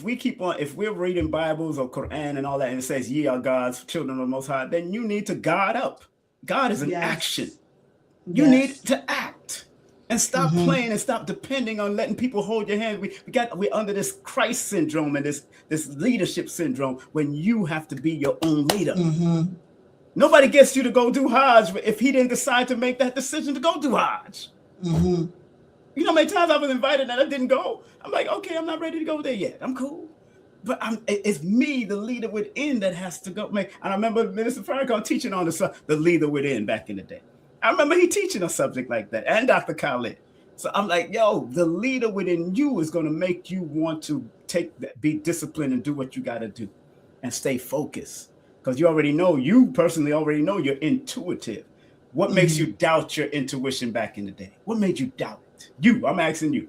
we're reading Bibles or Quran and all that, and it says ye are God's children of the Most High, then you need to God up. God is an action. You need to act and stop playing and stop depending on letting people hold your hand. We're under this Christ syndrome and this leadership syndrome when you have to be your own leader. Nobody gets you to go do Hajj if he didn't decide to make that decision to go do Hajj. You know how many times I was invited and I didn't go? I'm like, okay, I'm not ready to go there yet. I'm cool. But it's me, the leader within, that has to go. And I remember Minister Farrakhan teaching on the leader within back in the day. I remember he teaching a subject like that, and Dr. Khalid. So I'm like, yo, the leader within you is going to make you want to be disciplined and do what you got to do and stay focused. Because you personally already know you're intuitive. What makes you doubt your intuition back in the day? What made you doubt it? I'm asking you.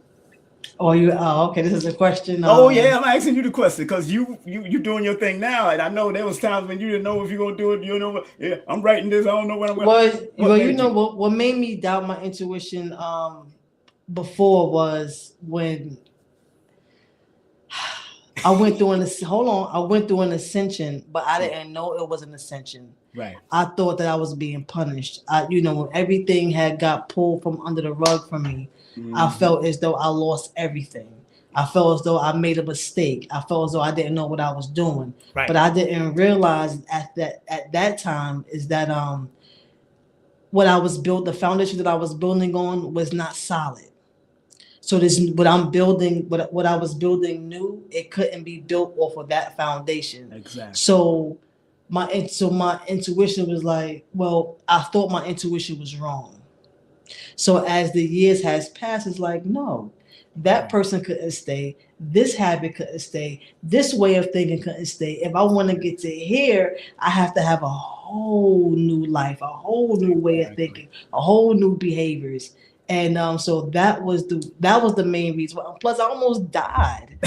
Okay, this is a question. I'm asking you the question because you doing your thing now, and I know there was times when you didn't know if you're gonna do it. You know, I'm writing this. I don't know what I'm going. What made me doubt my intuition before was when I went through an ascension, but I didn't know it was an ascension. Right. I thought that I was being punished. When everything had got pulled from under the rug for me, I felt as though I lost everything. I felt as though I made a mistake. I felt as though I didn't know what I was doing. Right. But I didn't realize at that time is that the foundation that I was building on was not solid. So this what I'm building, what I was building new, it couldn't be built off of that foundation. Exactly. So my intuition was like, well, I thought my intuition was wrong. So as the years has passed, it's like, no, that person couldn't stay. This habit couldn't stay. This way of thinking couldn't stay. If I want to get to here, I have to have a whole new life, a whole new way of thinking, a whole new behaviors. And so that was the main reason. Plus, I almost died.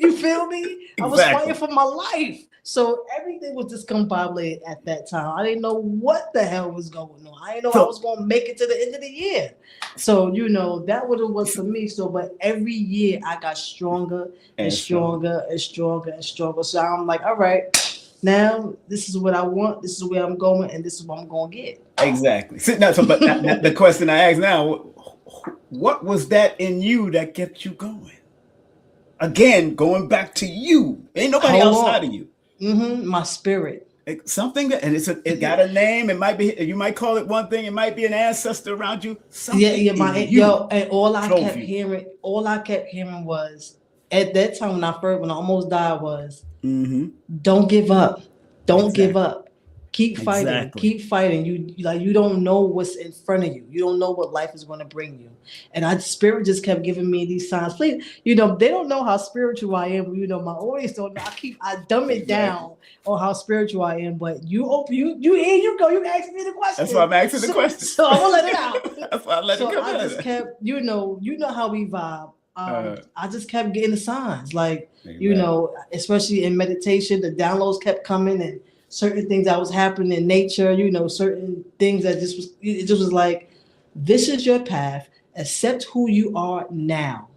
You feel me? I was fighting for my life. So everything was discombobulated at that time. I didn't know what the hell was going on. I didn't know I was going to make it to the end of the year. So, that what it was for me. So, but every year I got stronger and stronger and stronger and stronger. So I'm like, all right, now this is what I want. This is where I'm going, and this is what I'm going to get. Exactly. But the question I ask now, what was that in you that kept you going? Again, going back to you. Ain't nobody outside of you. My spirit. Something and it got a name. It might be, you might call it one thing. It might be an ancestor around you. And all I kept hearing was at that time when I almost died was, don't give up. Don't give up. Keep fighting. Exactly. Keep fighting. You don't know what's in front of you. You don't know what life is going to bring you. And spirit just kept giving me these signs. Please, they don't know how spiritual I am. My audience don't know. I dumb it down on how spiritual I am. But here you go. You asked me the question. That's why I'm asking the question. So I'm gonna let it out. That's why I let it come out. I just kept, you know how we vibe. I just kept getting the signs, especially in meditation, the downloads kept coming and certain things that was happening in nature, certain things that it just was like, this is your path. Accept who you are now.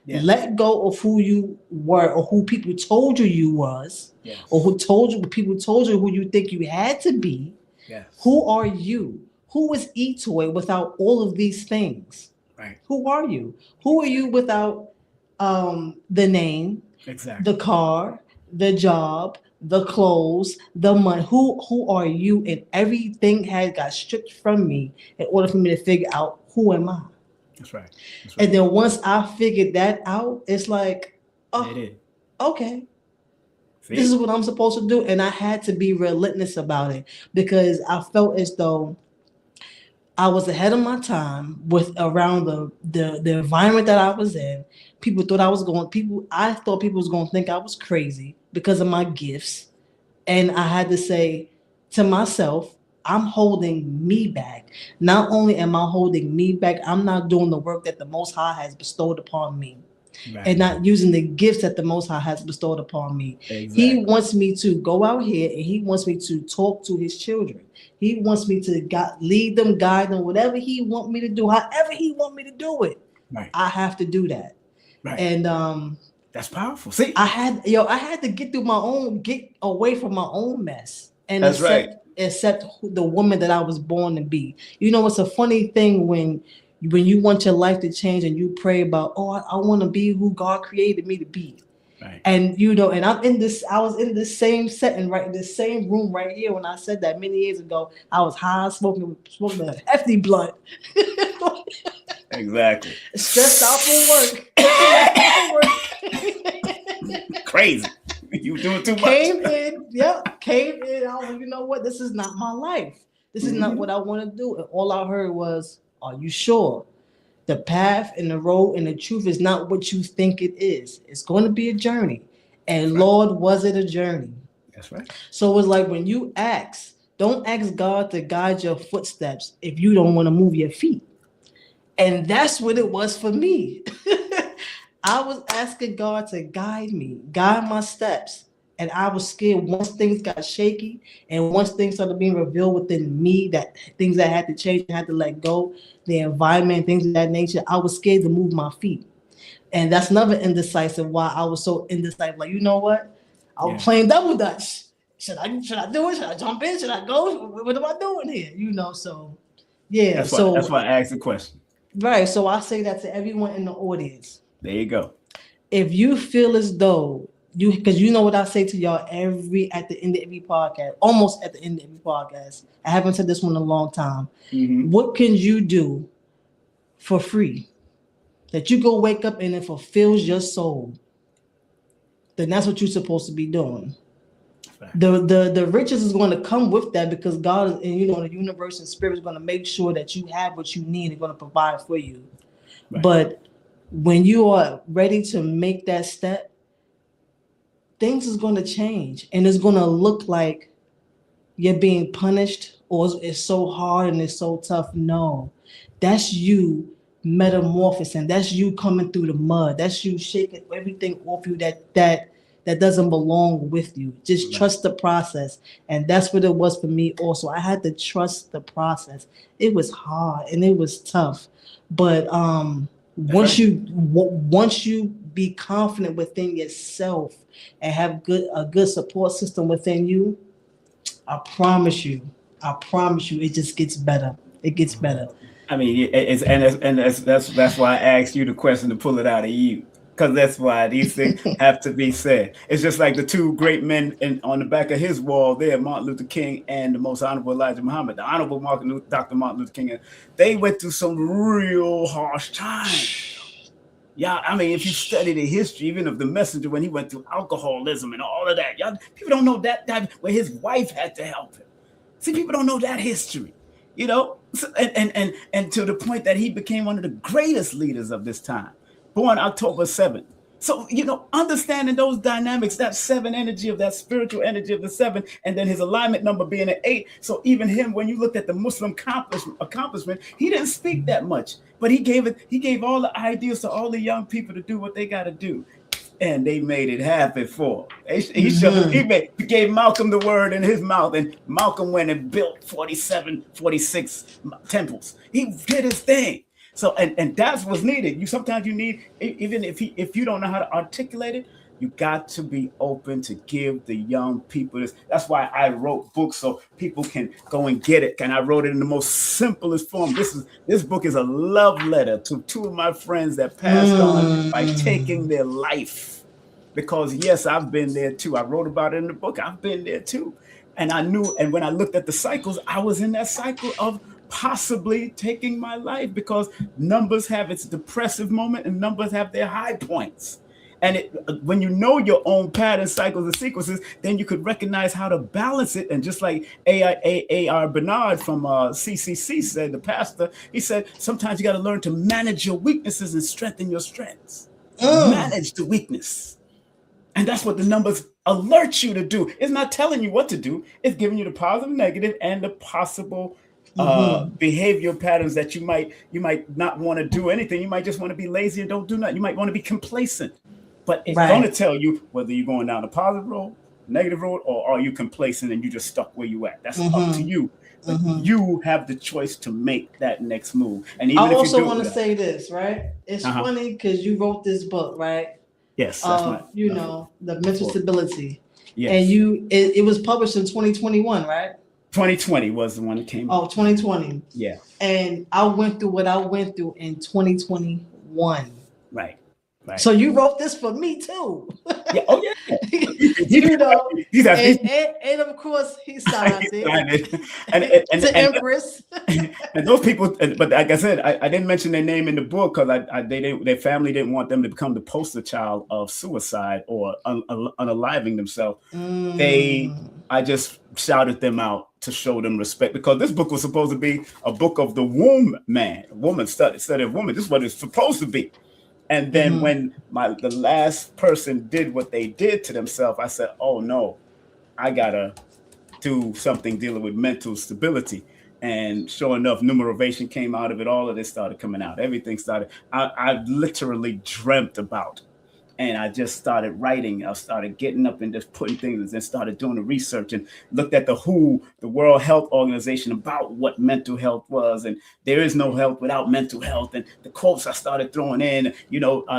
Yes. Let go of who you were or who people told you was, or people told you who you think you had to be. Yes. Who are you? Who is Etoy without all of these things? Right. Who are you? Who are you without the name, the car, the job, the clothes, the money? Who are you? And everything had got stripped from me in order for me to figure out who am I. That's right. And then once I figured that out, it's like, okay. See? This is what I'm supposed to do. And I had to be relentless about it because I felt as though I was ahead of my time around the environment that I was in. I thought people was going to think I was crazy because of my gifts. And I had to say to myself, I'm holding me back. Not only am I holding me back, I'm not doing the work that the Most High has bestowed upon me. Right. And not using the gifts that the Most High has bestowed upon me. Exactly. He wants me to go out here and he wants me to talk to his children. He wants me to lead them, guide them, whatever he want me to do, however he want me to do it. Right. I have to do that. Right. And that's powerful. See, I had to get away from my own mess and accept the woman that I was born to be. It's a funny thing when you want your life to change and you pray about, I want to be who God created me to be. Right. And and I was in this same setting, right in this same room right here when I said that many years ago. I was high, smoking a hefty blunt. Exactly. Stressed out for work. Crazy. You doing too much. Came in. I was, you know what? This is not my life. This is not what I want to do. And all I heard was, are you sure? The path and the road and the truth is not what you think it is. It's going to be a journey. And Lord, was it a journey? That's right. So it was like when you don't ask God to guide your footsteps if you don't want to move your feet. And that's what it was for me. I was asking God to guide my steps. And I was scared once things got shaky and once things started being revealed within me, that things that had to change, I had to let go, the environment, things of that nature, I was scared to move my feet. And that's another indecisive why I was so indecisive. Like, you know what? I was playing double dutch. Should I do it? Should I jump in? Should I go? What am I doing here? So yeah. That's why I asked the question. Right. So I say that to everyone in the audience. There you go. If you feel as though because you know what I say to y'all at the end of every podcast, almost at the end of every podcast. I haven't said this one in a long time. Mm-hmm. What can you do for free that you go wake up and it fulfills your soul? Then that's what you're supposed to be doing. The riches is going to come with that because God and the universe and spirit is going to make sure that you have what you need and going to provide for you. Right. But when you are ready to make that step, things is going to change and it's going to look like you're being punished or it's so hard and it's so tough. No, that's you metamorphosing. That's you coming through the mud. That's you shaking everything off you that doesn't belong with you. Just trust the process. And that's what it was for me also. I had to trust the process. It was hard and it was tough. But once you be confident within yourself and have a good support system within you, I promise you, it just gets better. It gets better. I mean, that's why I asked you the question to pull it out of you, because that's why these things have to be said. It's just like the two great men on the back of his wall there, Martin Luther King and the Most Honorable Elijah Muhammad. The Honorable Dr. Martin Luther King, they went through some real harsh times. Yeah, I mean, if you study the history, even of the messenger when he went through alcoholism and all of that, y'all, people don't know that where his wife had to help him. See, people don't know that history, So, and to the point that he became one of the greatest leaders of this time, born October 7th. So, understanding those dynamics, that 7 energy of that spiritual energy of the 7, and then his alignment number being an 8. So even him, when you looked at the Muslim accomplishment, he didn't speak that much, but he gave all the ideas to all the young people to do what they got to do. And they made it happen for him. He gave Malcolm the word in his mouth, and Malcolm went and built 46 temples. He did his thing. So, and that's what's needed. Sometimes you need, even if you don't know how to articulate it, you got to be open to give the young people this. That's why I wrote books so people can go and get it. And I wrote it in the most simplest form. This book is a love letter to 2 of my friends that passed on by taking their life. Because yes, I've been there too. I wrote about it in the book. I've been there too. And I knew, and when I looked at the cycles, I was in that cycle of possibly taking my life, because numbers have its depressive moment and numbers have their high points. And when you know your own pattern, cycles, and sequences, then you could recognize how to balance it. And just like A.R. Bernard from CCC said, the pastor, he said, sometimes you got to learn to manage your weaknesses and strengthen your strengths. Manage the weakness. And that's what the numbers alert you to do. It's not telling you what to do. It's giving you the positive, negative, and the possible behavioral patterns that you might not want to do anything. You might just want to be lazy and don't do nothing. You might want to be complacent. But it's going to tell you whether you're going down a positive road, negative road, or are you complacent and you just stuck where you at. That's up to you. But you have the choice to make that next move. And even I also want to say this, right? It's funny because you wrote this book, right? Yes, that's right. The mental stability. Yes. And it was published in 2021, right? 2020 was the one that came out. 2020. Yeah. And I went through what I went through in 2021. Right. So you wrote this for me too. Yeah. Oh yeah. And of course he signed it. And to Empress. And those people, but like I said, I didn't mention their name in the book because their family didn't want them to become the poster child of suicide or unaliving themselves. I just shouted them out to show them respect, because this book was supposed to be a book of the woman study of woman. This is what it's supposed to be. And then when the last person did what they did to themselves, I said, oh no, I gotta do something dealing with mental stability. And sure enough, Numerovator came out of it. All of this started coming out. Everything started. I literally dreamt about. And I just started writing. I started getting up and just putting things, and started doing the research and looked at the WHO, the World Health Organization, about what mental health was. And there is no health without mental health. And the quotes I started throwing in,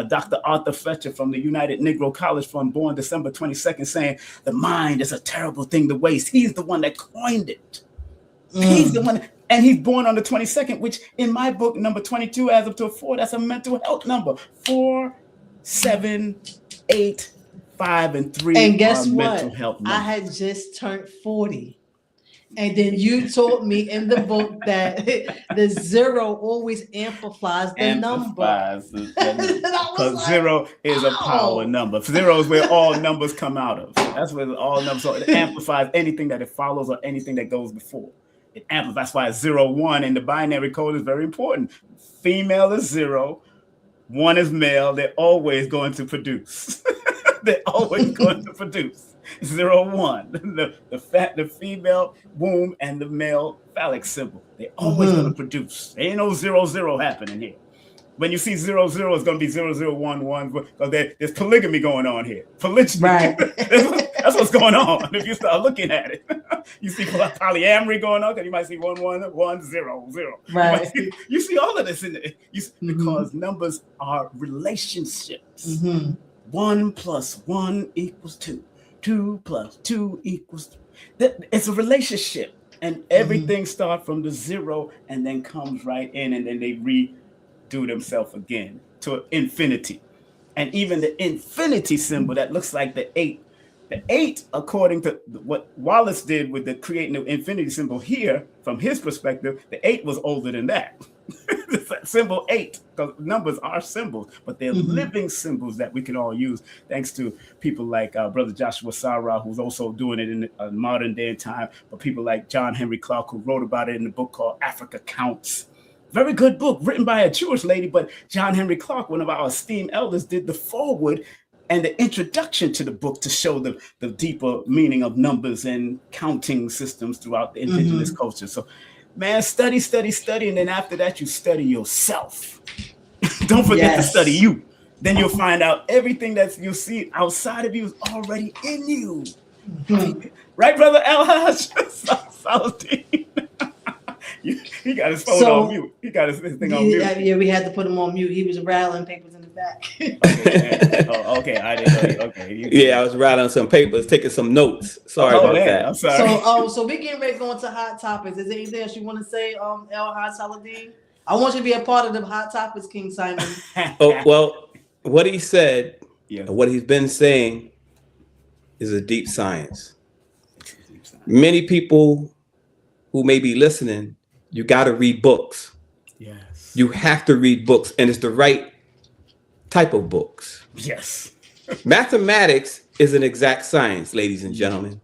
Dr. Arthur Fletcher from the United Negro College Fund, born December 22nd, saying the mind is a terrible thing to waste. He's the one that coined it. He's the one. And he's born on the 22nd, which in my book, number 22, adds up to a 4. That's a mental health number. 4 7, 8, 5, and 3 And are guess mental what? health I numbers. had just turned 40. And then you told me in the book that the 0 always amplifies the number. Amplifies the number. And I was Because like, 0 is a power oh. number. 0 is where all numbers come out of. That's where all numbers. So it amplifies anything that it follows or anything that goes before. It amplifies. That's why 0, 1 in the binary code is very important. Female is 0, 1 is male. They're always going to produce. They're always going to produce. 0, 1. The female womb and the male phallic symbol. They're always going to produce. There ain't no 0, 0 happening here. When you see 0, 0, it's going to be 0, 0, 1, 1. Because there's polygamy going on here. Polygyny. Right. That's what's going on. If you start looking at it, you see polyamory going on. Because you might see 1, 1, 1, 0, 0. Right. You see all of this in there. Because numbers are relationships. 1 plus 1 equals 2. 2 plus 2 equals 3. It's a relationship. And everything starts from the 0 and then comes right in, and then they redo themselves again to infinity. And even the infinity symbol that looks like the 8. The 8, according to what Wallace did with the creating the infinity symbol here, from his perspective, the 8 was older than that. Symbol 8, because numbers are symbols, but they're living symbols that we can all use, thanks to people like Brother Joshua Sarah, who's also doing it in modern day and time, but people like John Henry Clark, who wrote about it in a book called Africa Counts. Very good book, written by a Jewish lady, but John Henry Clark, one of our esteemed elders, did the foreword and the introduction to the book to show the deeper meaning of numbers and counting systems throughout the indigenous culture. So, man, study, and then after that, you study yourself. Don't forget to study you. Then you'll find out everything that you see outside of you is already in you. Right, Brother El-Haj? Saladin. He got his phone on mute. He got his thing on mute. Yeah, we had to put him on mute. He was rattling papers in the back. Okay, I didn't know. Okay. I was rattling some papers, taking some notes. Sorry about that. I'm sorry. So we getting ready to go into hot topics. Is there anything else you want to say, El-Haj Saladin? I want you to be a part of the hot topics, King Simon. Well, what he said, what he's been saying, is a deep science. Many people who may be listening, you got to read books. Yes. You have to read books, and it's the right type of books. Yes. Mathematics is an exact science, ladies and gentlemen.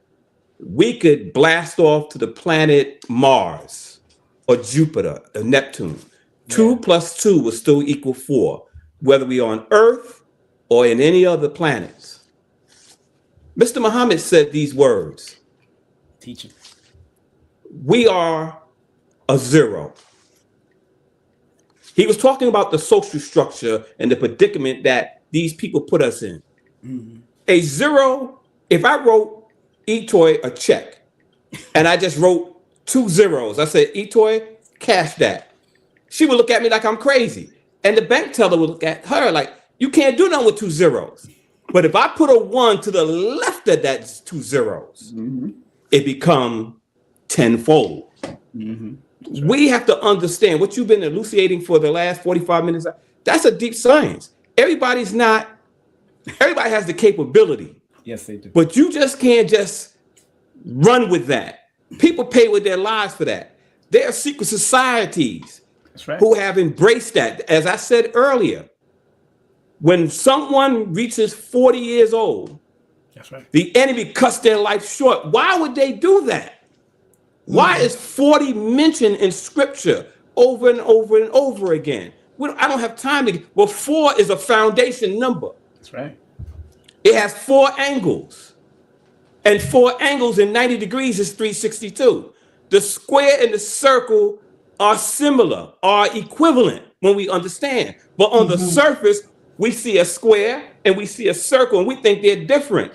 We could blast off to the planet Mars or Jupiter or Neptune. 2 plus 2 will still equal 4, whether we're on Earth or in any other planets. Mr. Muhammad said these words. Teaching. We are a 0. He was talking about the social structure and the predicament that these people put us in. A 0, if I wrote Etoy a check and I just wrote 2 zeros, I said, Etoy, cash that. She would look at me like I'm crazy. And the bank teller would look at her like, you can't do nothing with 2 zeros. But if I put a 1 to the left of that 2 zeros, it becomes tenfold. Right. We have to understand what you've been elucidating for the last 45 minutes. That's a deep science. Everybody has the capability. Yes, they do. But you just can't just run with that. People pay with their lives for that. There are secret societies who have embraced that. As I said earlier, when someone reaches 40 years old, the enemy cuts their life short. Why would they do that? Why is 40 mentioned in scripture over and over and over again? I don't have time to. Well, 4 is a foundation number. That's right. It has 4 angles. And 4 angles in 90 degrees is 362. The square and the circle are similar, are equivalent when we understand. But on the surface, we see a square and we see a circle and we think they're different.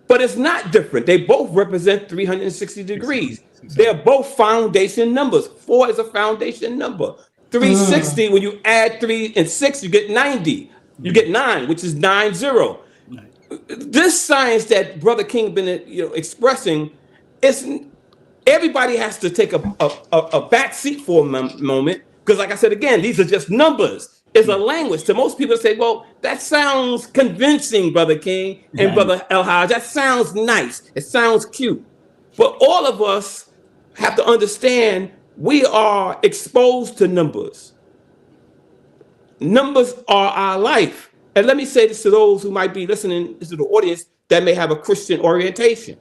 But it's not different. They both represent 360 degrees. They're both foundation numbers. 4 is a foundation number. 360, when you add 3 and 6, you get 90. You get 9, which is 90. This science that Brother King been expressing, everybody has to take a back seat for a moment. Because like I said, again, these are just numbers. is a language. To most people say, well, that sounds convincing, Brother King and Brother El Haj. That sounds nice. It sounds cute. But all of us have to understand we are exposed to numbers. Numbers are our life. And let me say this to those who might be listening to the audience that may have a Christian orientation.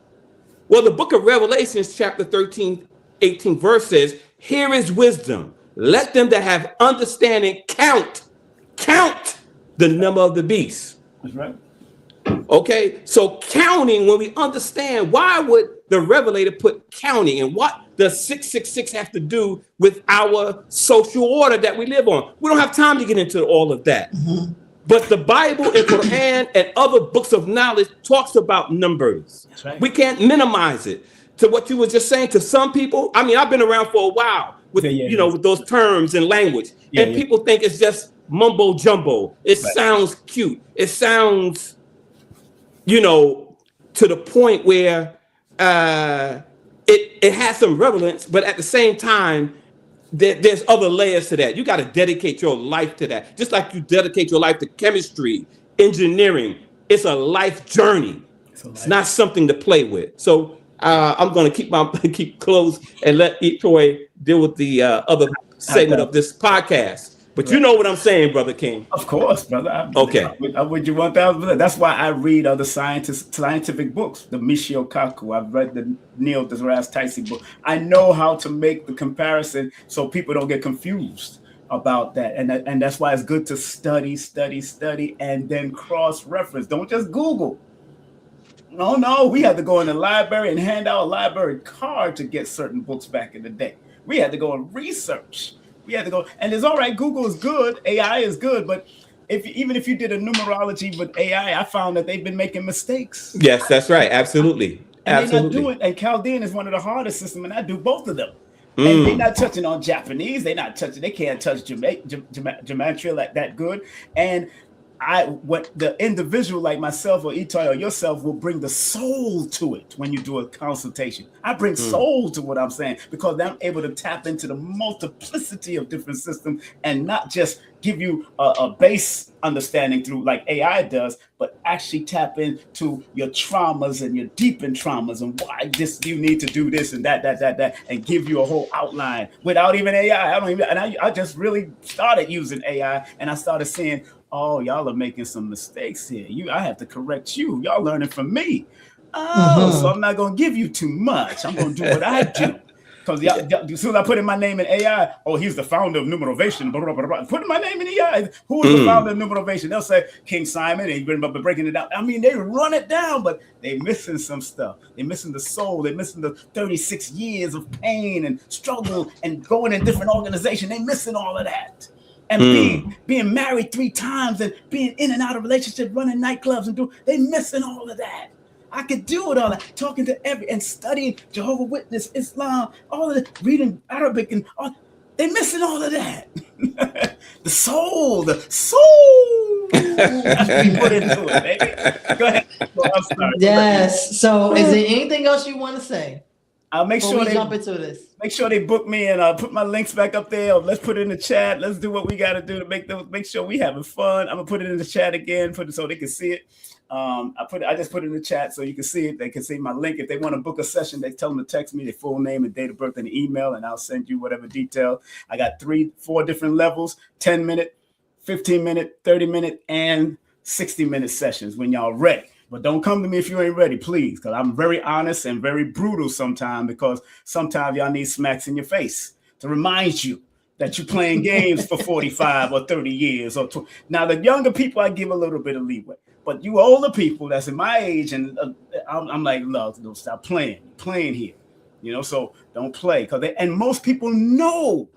Well, the book of Revelations, chapter 13, 18 verse says, here is wisdom. Let them that have understanding count the number of the beast. That's right. Okay, so counting, when we understand, why would the Revelator put counting, and what does 666 have to do with our social order that we live on? We don't have time to get into all of that. Mm-hmm. But the Bible and Quran and other books of knowledge talks about numbers. That's right. We can't minimize it. To what you were just saying, to some people, I mean, I've been around for a while with with those terms and language, and people think it's just mumbo jumbo. It sounds cute. It sounds, to the point where it has some relevance, but at the same time, there's other layers to that. You got to dedicate your life to that. Just like you dedicate your life to chemistry, engineering. It's a life journey. It's not something to play with. So I'm going to keep close and let Troy deal with the other segment of this podcast. But you know what I'm saying, Brother King. Of course, brother. I'm with you 1,000%. That's why I read other scientific books. The Michio Kaku. I've read the Neil deGrasse Tyson book. I know how to make the comparison so people don't get confused about that. And that's why it's good to study, and then cross-reference. Don't just Google. No, we had to go in the library and hand out a library card to get certain books back in the day. We had to go and research. We had to go, and it's all right. Google is good, AI is good, but even if you did a numerology with AI, I found that they've been making mistakes. Yes, that's right. Absolutely. And they not do it. And Chaldean is one of the hardest systems, and I do both of them. And they're not touching on Japanese. They can't touch gematria like that good. And what the individual like myself or Itoy or yourself will bring the soul to it when you do a consultation. I bring soul to what I'm saying because I'm able to tap into the multiplicity of different systems and not just give you a base understanding through like AI does, but actually tap into your traumas and your deepened traumas and why you need to do this and that, and give you a whole outline without even AI. I just really started using AI and I started seeing, oh, y'all are making some mistakes here. I have to correct you. Y'all learning from me. So I'm not going to give you too much. I'm going to do what I do. Because as soon as I put in my name in AI, he's the founder of Numerovator. Blah, blah, blah, blah. Put in my name in AI. Who is the founder of Numerovator? They'll say King Simon, and you've been breaking it down. I mean, they run it down, but they're missing some stuff. They're missing the soul. They're missing the 36 years of pain and struggle and going in different organizations. They're missing all of that. And being married 3 times and being in and out of relationships, running nightclubs and they missing all of that. I could do it all that, talking to and studying Jehovah's Witness, Islam, all of it, reading Arabic and all. They're missing all of that. the soul. That's what we put into it, baby. Go ahead. I'm sorry. Yes. So is there anything else you want to say? I'll make sure they jump into this. Make sure they book me and put my links back up there. Or let's put it in the chat. Let's do what we got to do to make sure we having fun. I'm gonna put it in the chat again, so they can see it. I just put it in the chat so you can see it. They can see my link. If they want to book a session, they tell them to text me their full name and date of birth and email, and I'll send you whatever detail. I got 4 different levels: 10-minute, 15-minute, 30-minute, and 60-minute sessions when y'all ready. But don't come to me if you ain't ready, please, because I'm very honest and very brutal sometimes, because sometimes y'all need smacks in your face to remind you that you're playing games for 45 or 30 years. Now, the younger people, I give a little bit of leeway. But you older people that's in my age, and I'm like, look, don't stop playing here. So don't play. And most people know.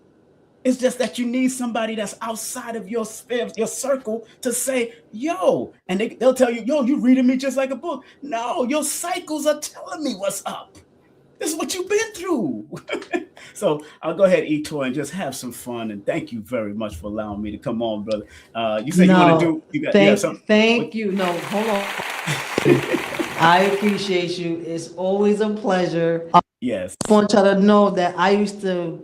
It's just that you need somebody that's outside of your sphere, your circle, to say, yo, and they'll tell you, yo, you reading me just like a book. No, your cycles are telling me what's up. This is what you've been through. So I'll go ahead, Itoy, and just have some fun. And thank you very much for allowing me to come on, brother. You said you want to do, you have something? Thank you. No, hold on. I appreciate you. It's always a pleasure. Yes. I want y'all to know that I used to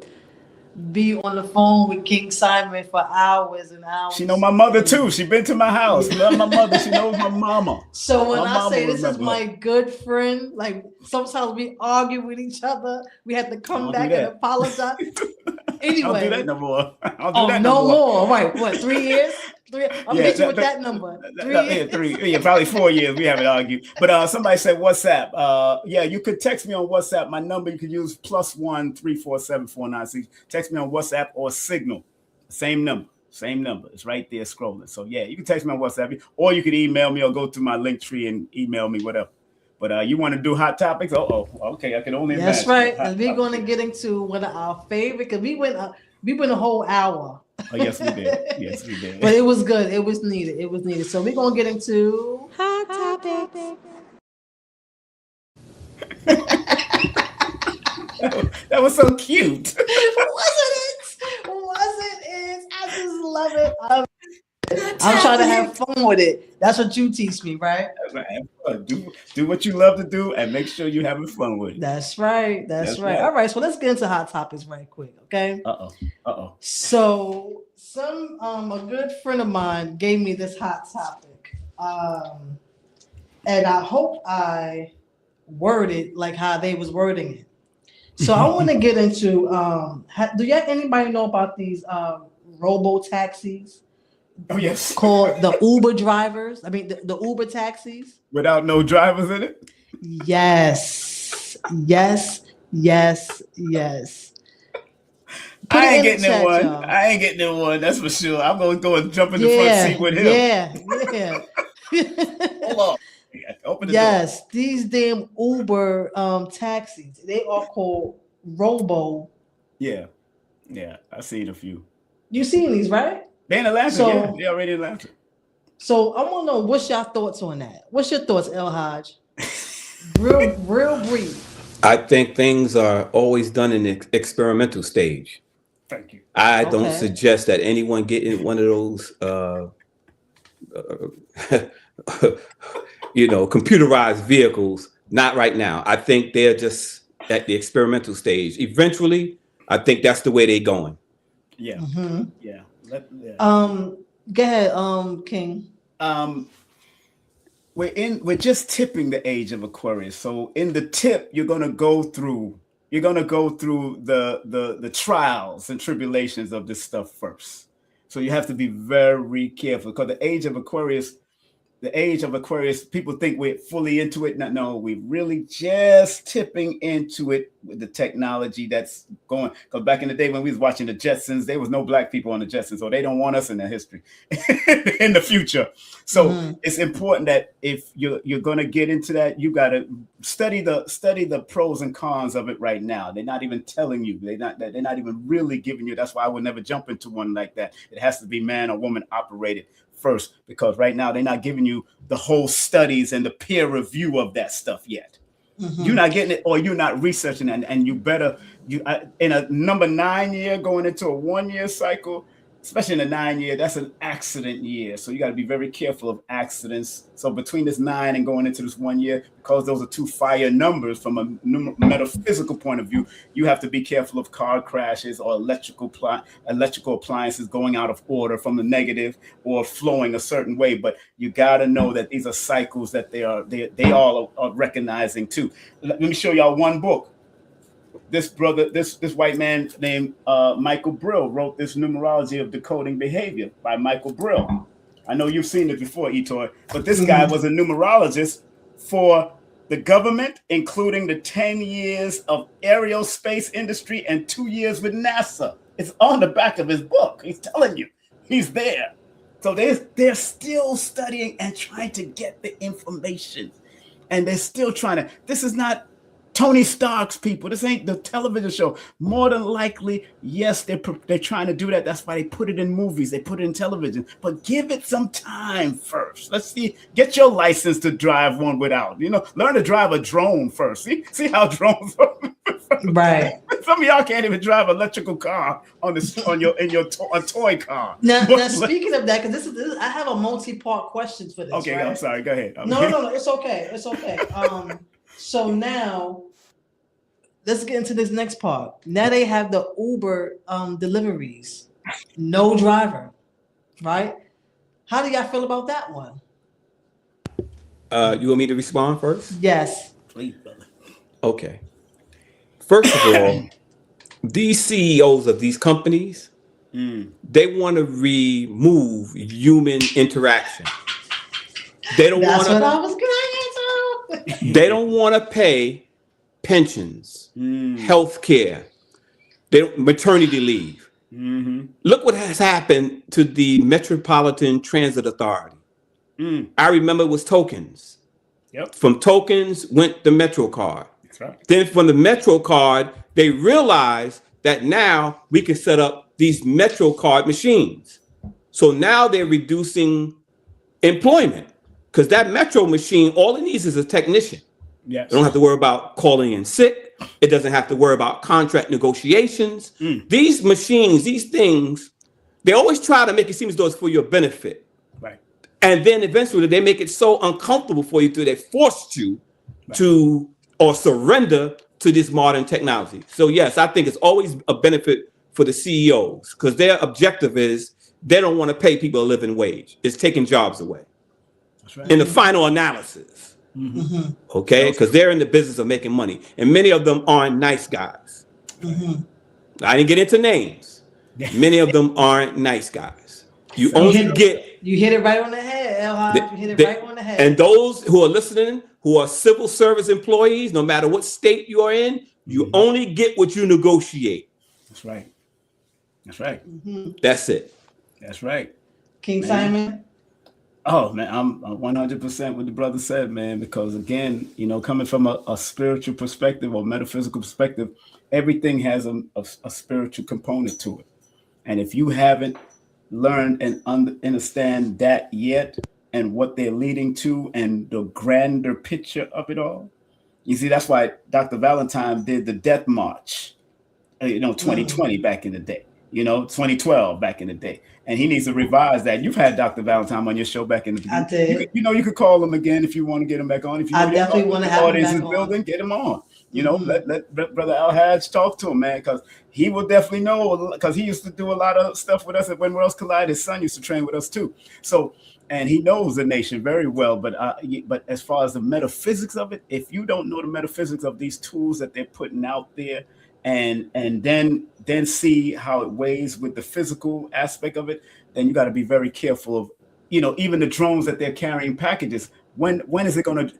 be on the phone with King Simon for hours and hours. She know my mother too. She been to my house. Love my mother. She knows my mama. So when My I mama say this is remember my good friend, like sometimes we argue with each other. We have to come Don't back do and that. apologize. I don't do that Anyway, no more. I don't do oh, that no no more. more. Right. What, 3 years? I'm gonna hit you with that number. 3 years. Yeah, probably 4 years. We haven't argued. But somebody said WhatsApp. Yeah, you could text me on WhatsApp. My number you could use +1 347 496. Text me on WhatsApp or Signal. Same number. Same number. It's right there scrolling. So yeah, you can text me on WhatsApp, or you could email me or go to my link tree and email me, whatever. But you want to do hot topics? Okay. I can only imagine. That's right. And we're gonna get into one of our favorite because we went a whole hour. Oh yes, we did. Yes, we did. But it was good. It was needed. It was needed. So we're gonna get into hot topics. That was so cute. Wasn't it? I just love it. I'm trying to have fun with it. That's what you teach me, right? Do what you love to do and make sure you're having fun with it. That's right. That's right. All right. So let's get into hot topics right quick. Okay. So a good friend of mine gave me this hot topic. And I hope I worded like how they was wording it. So I want to get into do anybody know about these robo taxis? Oh yes. Called the Uber drivers. I mean the Uber taxis. Without no drivers in it? Yes. I ain't getting in one. Y'all. I ain't getting in one, that's for sure. I'm gonna go and jump in the front seat with him. Yeah. Hold on. Open the door. door. These damn Uber taxis. They are called robo. Yeah, I've seen a few. You seen these, right? They in Atlanta, They already in Atlanta. So I want to know what's your thoughts on that. What's your thoughts, El Haj? real brief. I think things are always done in the experimental stage. Thank you. I don't suggest that anyone get in one of those, computerized vehicles. Not right now. I think they're just at the experimental stage. Eventually, I think that's the way they're going. Yeah. Mm-hmm. Yeah. Go ahead, King. We're just tipping the age of Aquarius. So in the tip, you're gonna go through the trials and tribulations of this stuff first. So you have to be very careful because the age of Aquarius, people think we're fully into it. No, we're really just tipping into it with the technology that's going. Because back in the day when we was watching the Jetsons, there was no black people on the Jetsons, so they don't want us in their history in the future. So it's important that if you're going to get into that, you got to study the pros and cons of it right now. They're not even telling you. They're not even really giving you. That's why I would never jump into one like that. It has to be man or woman operated first, because right now they're not giving you the whole studies and the peer review of that stuff yet. You're not getting it, or you're not researching it, and you better in a number 9 year going into a 1 year cycle, especially in a 9 year, that's an accident year. So you got to be very careful of accidents. So between this 9 and going into this 1 year, because those are two fire numbers from a metaphysical point of view, you have to be careful of car crashes or electrical appliances going out of order from the negative or flowing a certain way. But you got to know that these are cycles that they all are recognizing too. Let me show y'all one book. This white man named Michael Brill wrote this Numerology of Decoding Behavior by Michael Brill. I know you've seen it before, Etoy, but this guy was a numerologist for the government, including the 10 years of aerospace industry and 2 years with NASA. It's on the back of his book. He's telling you he's there. So they're still studying and trying to get the information. And they're still trying to, this is not Tony Stark's people. This ain't the television show. More than likely, yes, they're trying to do that. That's why they put it in movies. They put it in television. But give it some time first. Let's see. Get your license to drive one without. Learn to drive a drone first. See how drones are. Right. Some of y'all can't even drive an electrical car on a toy car. Now speaking of that, because this I have a multi-part question for this. Okay, right? I'm sorry. Go ahead. No, it's okay. It's okay. So now, let's get into this next part. Now they have the Uber deliveries, no driver, right? How do y'all feel about that one? You want me to respond first? Yes. Please, brother. Okay. First of all, these CEOs of these companies, they want to remove human interaction. They don't That's want what I to. was going to. They don't want to pay pensions, health care, maternity leave. Look what has happened to the Metropolitan Transit Authority. I remember it was tokens. Yep. From tokens went the Metro card. That's right. Then from the Metro card, they realized that now we can set up these Metro card machines. So now they're reducing employment because that Metro machine, all it needs is a technician. Yes. They don't have to worry about calling in sick. It doesn't have to worry about contract negotiations. These machines, these things, they always try to make it seem as though it's for your benefit. Right. And then eventually they make it so uncomfortable for you they forced you to or surrender to this modern technology. So yes, I think it's always a benefit for the CEOs because their objective is they don't want to pay people a living wage. It's taking jobs away. That's right. In the final analysis. Okay, because they're in the business of making money. And many of them aren't nice guys. I didn't get into names. Many of them aren't nice guys. You only get... You hit it right on the head, El. You hit it right on the head. And those who are listening, who are civil service employees, no matter what state you are in, you only get what you negotiate. That's right. That's right. That's it. That's right. King Simon? Oh, man, I'm 100% what the brother said, man, because again, coming from a spiritual perspective or metaphysical perspective, everything has a spiritual component to it. And if you haven't learned and understand that yet and what they're leading to and the grander picture of it all, you see, that's why Dr. Valentine did the Death March, 2020 back in the day. 2012 back in the day. And he needs to revise that. You've had Dr. Valentine on your show back in the beginning. I did. You could call him again if you want to get him back on. If you I definitely want to have him back on. Building, get him on. Let Brother Al-Haj talk to him, man, because he will definitely know, because he used to do a lot of stuff with us at When Worlds Collide. His son used to train with us too. So, and he knows the nation very well. But as far as the metaphysics of it, if you don't know the metaphysics of these tools that they're putting out there, and then see how it weighs with the physical aspect of it, then you got to be very careful of, even the drones that they're carrying packages. When is it going to?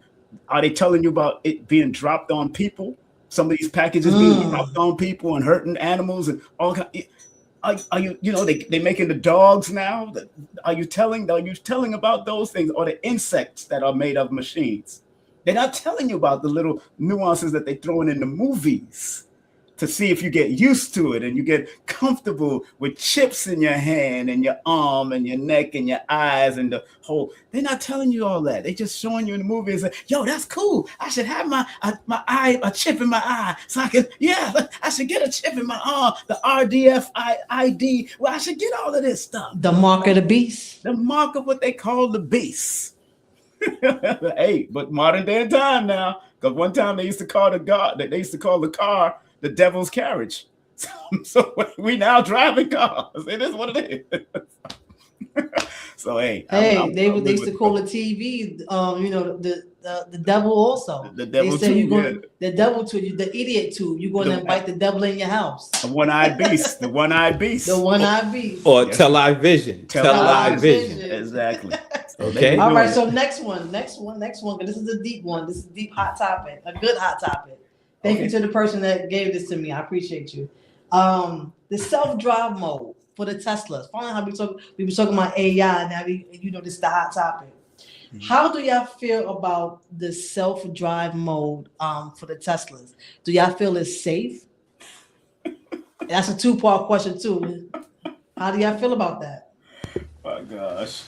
Are they telling you about it being dropped on people? Some of these packages being dropped on people and hurting animals and all kind. Are you? They making the dogs now. Are you telling about those things, or the insects that are made of machines? They're not telling you about the little nuances that they're throwing in the movies, to see if you get used to it and you get comfortable with chips in your hand and your arm and your neck and your eyes and the whole. They're not telling you all that. They're just showing you in the movie and say, yo, that's cool. I should have a chip in my eye so I can, I should get a chip in my arm, the RDF ID. Well, I should get all of this stuff. The mark of the beast. The mark of what they call the beast. Hey, but modern day time now, because one time they used to call the car the devil's carriage. So we now driving cars. It is what it is. So hey, they used to call the TV, the devil also. The devil they say too. The devil too. The idiot too. You're going to invite the devil in your house. The one-eyed beast. The one-eyed beast. The one-eyed beast. Or television. Television. Exactly. Okay. All right. So next one. This is a deep one. This is a deep hot topic. A good hot topic. Thank you to the person that gave this to me. I appreciate you. The self-drive mode for the Teslas. Following how we were talking about AI. Now this is the hot topic. How do y'all feel about the self-drive mode for the Teslas? Do y'all feel it's safe? That's a two-part question too. How do y'all feel about that? My gosh.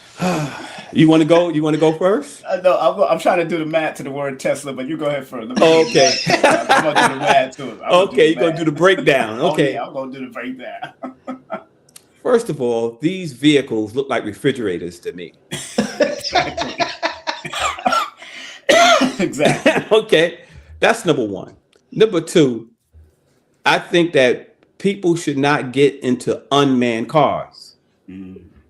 You want to go first? No, I'm trying to do the math to the word Tesla, but you go ahead first. Okay. I'm going to do the math to it. Okay, you're going to do the breakdown. Okay. I'm going to do the breakdown. First of all, these vehicles look like refrigerators to me. Exactly. Okay. That's number one. Number two, I think that people should not get into unmanned cars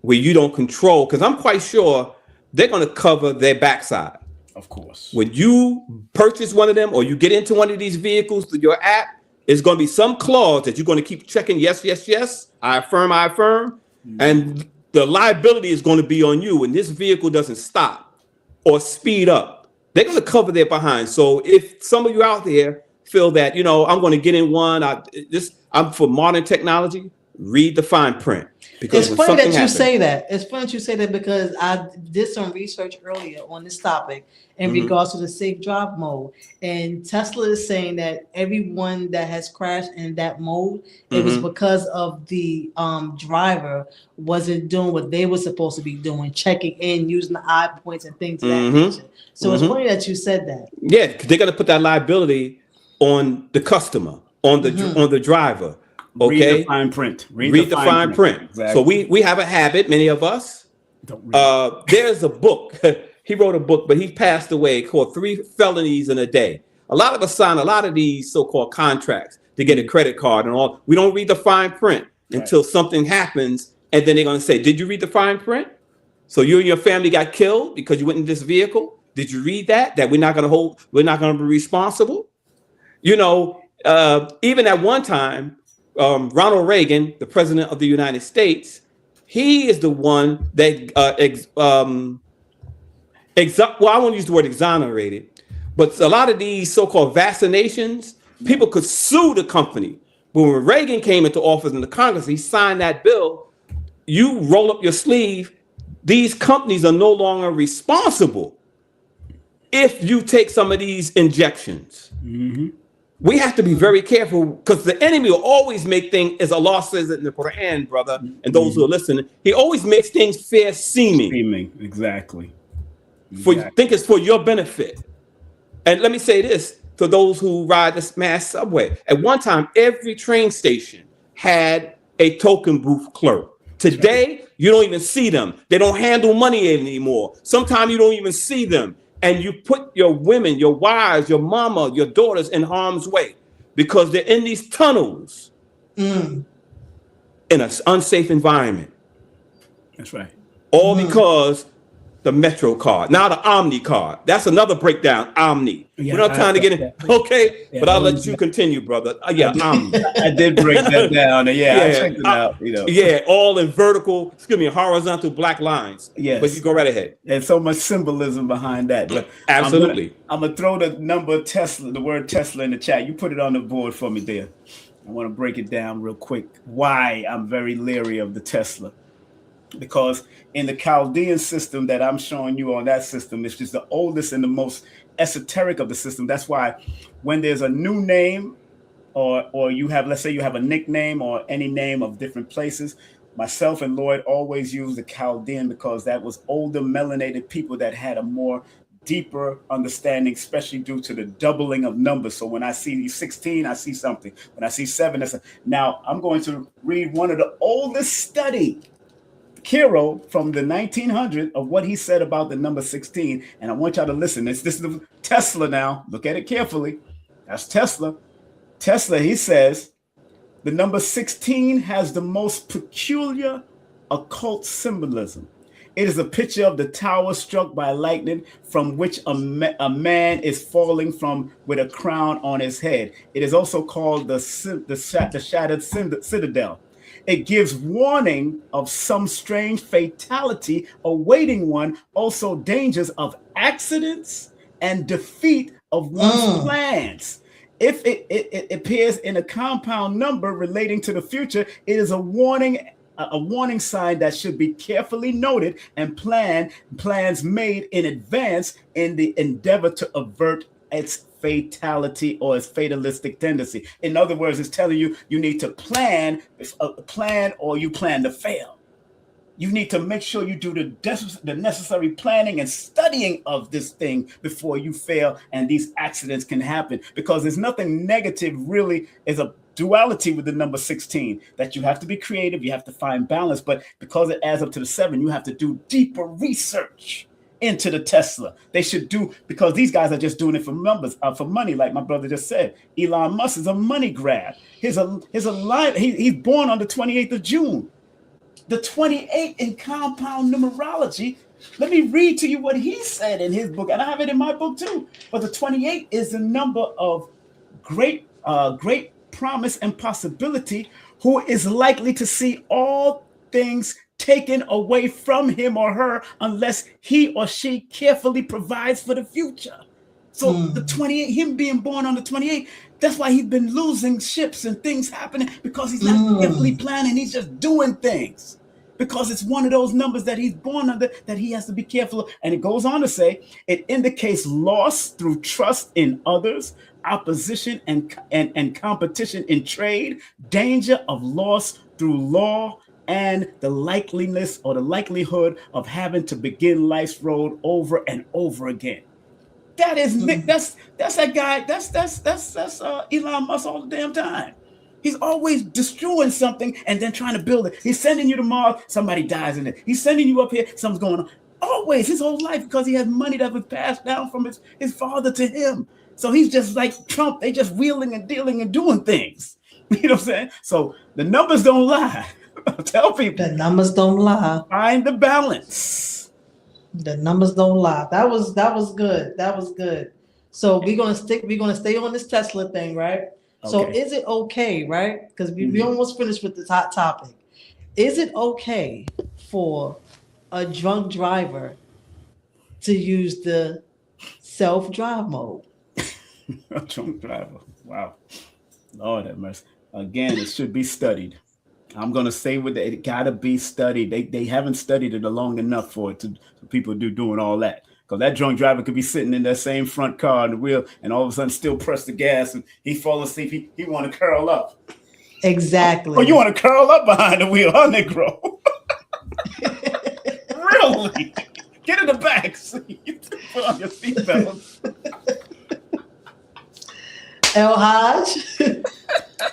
where you don't control, because I'm quite sure they're going to cover their backside. Of course. When you purchase one of them or you get into one of these vehicles through your app, it's going to be some clause that you're going to keep checking. Yes, yes, yes. I affirm, I affirm. And the liability is going to be on you when this vehicle doesn't stop or speed up. They're going to cover their behind. So if some of you out there feel that, I'm going to get in one, I'm for modern technology, read the fine print. Because it's funny that you say that. It's funny that you say that because I did some research earlier on this topic in regards to the safe drive mode. And Tesla is saying that everyone that has crashed in that mode, it was because of the driver wasn't doing what they were supposed to be doing, checking in, using the eye points and things of that nature. So it's funny that you said that. Yeah, because they're going to put that liability on the customer, on the driver. Okay. Read the fine print. Read the fine print. Exactly. So we have a habit, many of us. There's a book. He wrote a book, but he passed away, called 3 Felonies in a Day. A lot of us sign a lot of these so-called contracts to get a credit card and all. We don't read the fine print until something happens, and then they're going to say, "Did you read the fine print? So you and your family got killed because you went in this vehicle. Did you read that? That we're not going to be responsible." Even at one time, Ronald Reagan, the president of the United States, he is the one that I won't use the word exonerated, but a lot of these so-called vaccinations, people could sue the company. But when Reagan came into office in the Congress, he signed that bill. You roll up your sleeve. These companies are no longer responsible if you take some of these injections. We have to be very careful because the enemy will always make things, as Allah says it in the Quran, brother, and those who are listening, he always makes things fair seeming. Exactly. Think it's for your benefit. And let me say this to those who ride the mass subway. At one time, every train station had a token booth clerk. Today, you don't even see them. They don't handle money anymore. Sometimes you don't even see them. And you put your women, your wives, your mama, your daughters in harm's way because they're in these tunnels in an unsafe environment. That's right. All because the Metro card, now the Omni card. That's another breakdown. Omni. We're not trying to get in. Okay, but I'll let you continue, brother. Omni. I did break that down. I checked it out. Yeah, all in vertical, horizontal black lines. Yes. But you go right ahead. There's so much symbolism behind that. But absolutely. I'm gonna throw the number Tesla, the word Tesla in the chat. You put it on the board for me there. I want to break it down real quick. Why I'm very leery of the Tesla. Because in the Chaldean system that I'm showing you on that system, it's just the oldest and the most esoteric of the system. That's why when there's a new name or you have, let's say you have a nickname or any name of different places, myself and Lloyd always use the Chaldean because that was older melanated people that had a more deeper understanding, especially due to the doubling of numbers. So when I see 16, I see something. When I see 7, now I'm going to read one of the oldest study Kiro from the 1900 of what he said about the number 16. And I want y'all to listen. This is the Tesla now. Look at it carefully. That's Tesla. Tesla, he says, the number 16 has the most peculiar occult symbolism. It is a picture of the tower struck by lightning from which a man is falling from with a crown on his head. It is also called the shattered citadel. It gives warning of some strange fatality awaiting one, also dangers of accidents and defeat of one's plans. If it appears in a compound number relating to the future, it is a warning sign that should be carefully noted and plans made in advance in the endeavor to avert its fatality or its fatalistic tendency. In other words, it's telling you need to plan or you plan to fail. You need to make sure you do the necessary planning and studying of this thing before you fail, and these accidents can happen because there's nothing negative really. Is a duality with the number 16 that you have to be creative, you have to find balance, but because it adds up to the 7, you have to do deeper research into the Tesla. They should do, because these guys are just doing it for numbers, for money, like my brother just said. Elon Musk is a money grab. He's born on the 28th of June. The 28 in compound numerology. Let me read to you what he said in his book, and I have it in my book too. But the 28 is the number of great promise and possibility, who is likely to see all things taken away from him or her unless he or she carefully provides for the future. So the 28, him being born on the 28, that's why he's been losing ships and things happening, because he's not carefully planning. He's just doing things because it's one of those numbers that he's born under that he has to be careful of. And it goes on to say, it indicates loss through trust in others, opposition and competition in trade, danger of loss through law, and the likeliness or the likelihood of having to begin life's road over and over again. That is that's that guy. That's Elon Musk all the damn time. He's always destroying something and then trying to build it. He's sending you to Mars, somebody dies in it. He's sending you up here, something's going on. Always, his whole life, because he has money that was passed down from his father to him. So he's just like Trump. They just wheeling and dealing and doing things. You know what I'm saying? So the numbers don't lie. Tell people. The numbers don't lie. Find the balance. The numbers don't lie. That was good. That was good. So we're gonna stay on this Tesla thing, right? Okay. So is it okay, right? Because we almost finished with this hot topic. Is it okay for a drunk driver to use the self-drive mode? A drunk driver. Wow. Lord have mercy. Again, it should be studied. I'm going to say with it gotta be studied. They haven't studied it long enough for people doing all that. Because that drunk driver could be sitting in that same front car on the wheel and all of a sudden still press the gas and he fall asleep. He want to curl up. Exactly. Oh, you want to curl up behind the wheel, huh, Negro? Really? Get in the back seat. Put on your seatbelt. El Haj?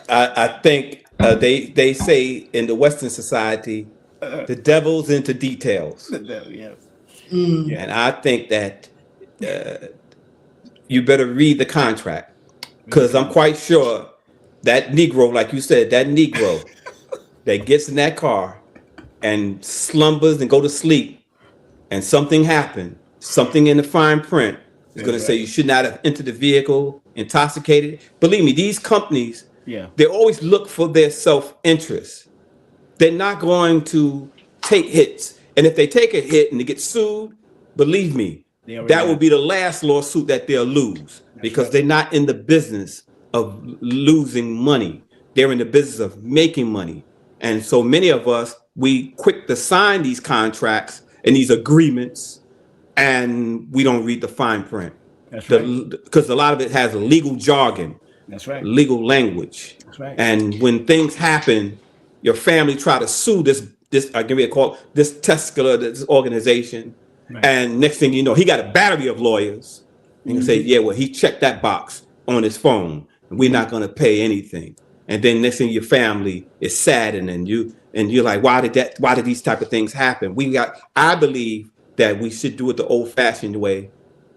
I think they say in the Western society, the devil's into details. The devil, yes. And I think that you better read the contract, because I'm quite sure that Negro, like you said, that Negro that gets in that car and slumbers and go to sleep and something happened, something in the fine print is going to say you should not have entered the vehicle intoxicated. Believe me, these companies, they always look for their self-interest. They're not going to take hits. And if they take a hit and they get sued, believe me, that will be the last lawsuit that they'll lose, because they're not in the business of losing money. They're in the business of making money. And so many of us, we quick to sign these contracts and these agreements, and we don't read the fine print. That's right. Because a lot of it has legal jargon. That's right. Legal language. That's right. And when things happen, your family try to sue this I give you a call, this Tesla, this organization. Right. And next thing you know, he got a battery of lawyers. And you say, yeah, well, he checked that box on his phone, and we're not going to pay anything. And then next thing your family is saddened, and you're like, why did these type of things happen? I believe that we should do it the old fashioned way.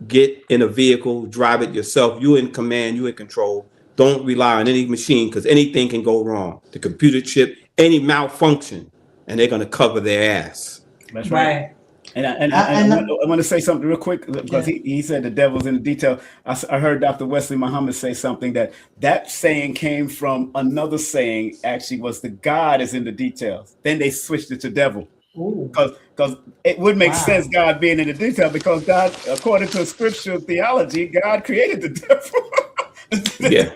Get in a vehicle, drive it yourself. You in command, you in control. Don't rely on any machine, because anything can go wrong. The computer chip, any malfunction, and they're going to cover their ass. That's right. And I want to say something real quick, because he said the devil's in the detail. I heard Dr. Wesley Muhammad say something that saying came from another saying, actually was the God is in the details. Then they switched it to devil. Because it would make sense, God being in the detail, because God, according to scriptural theology, God created the devil. Yeah.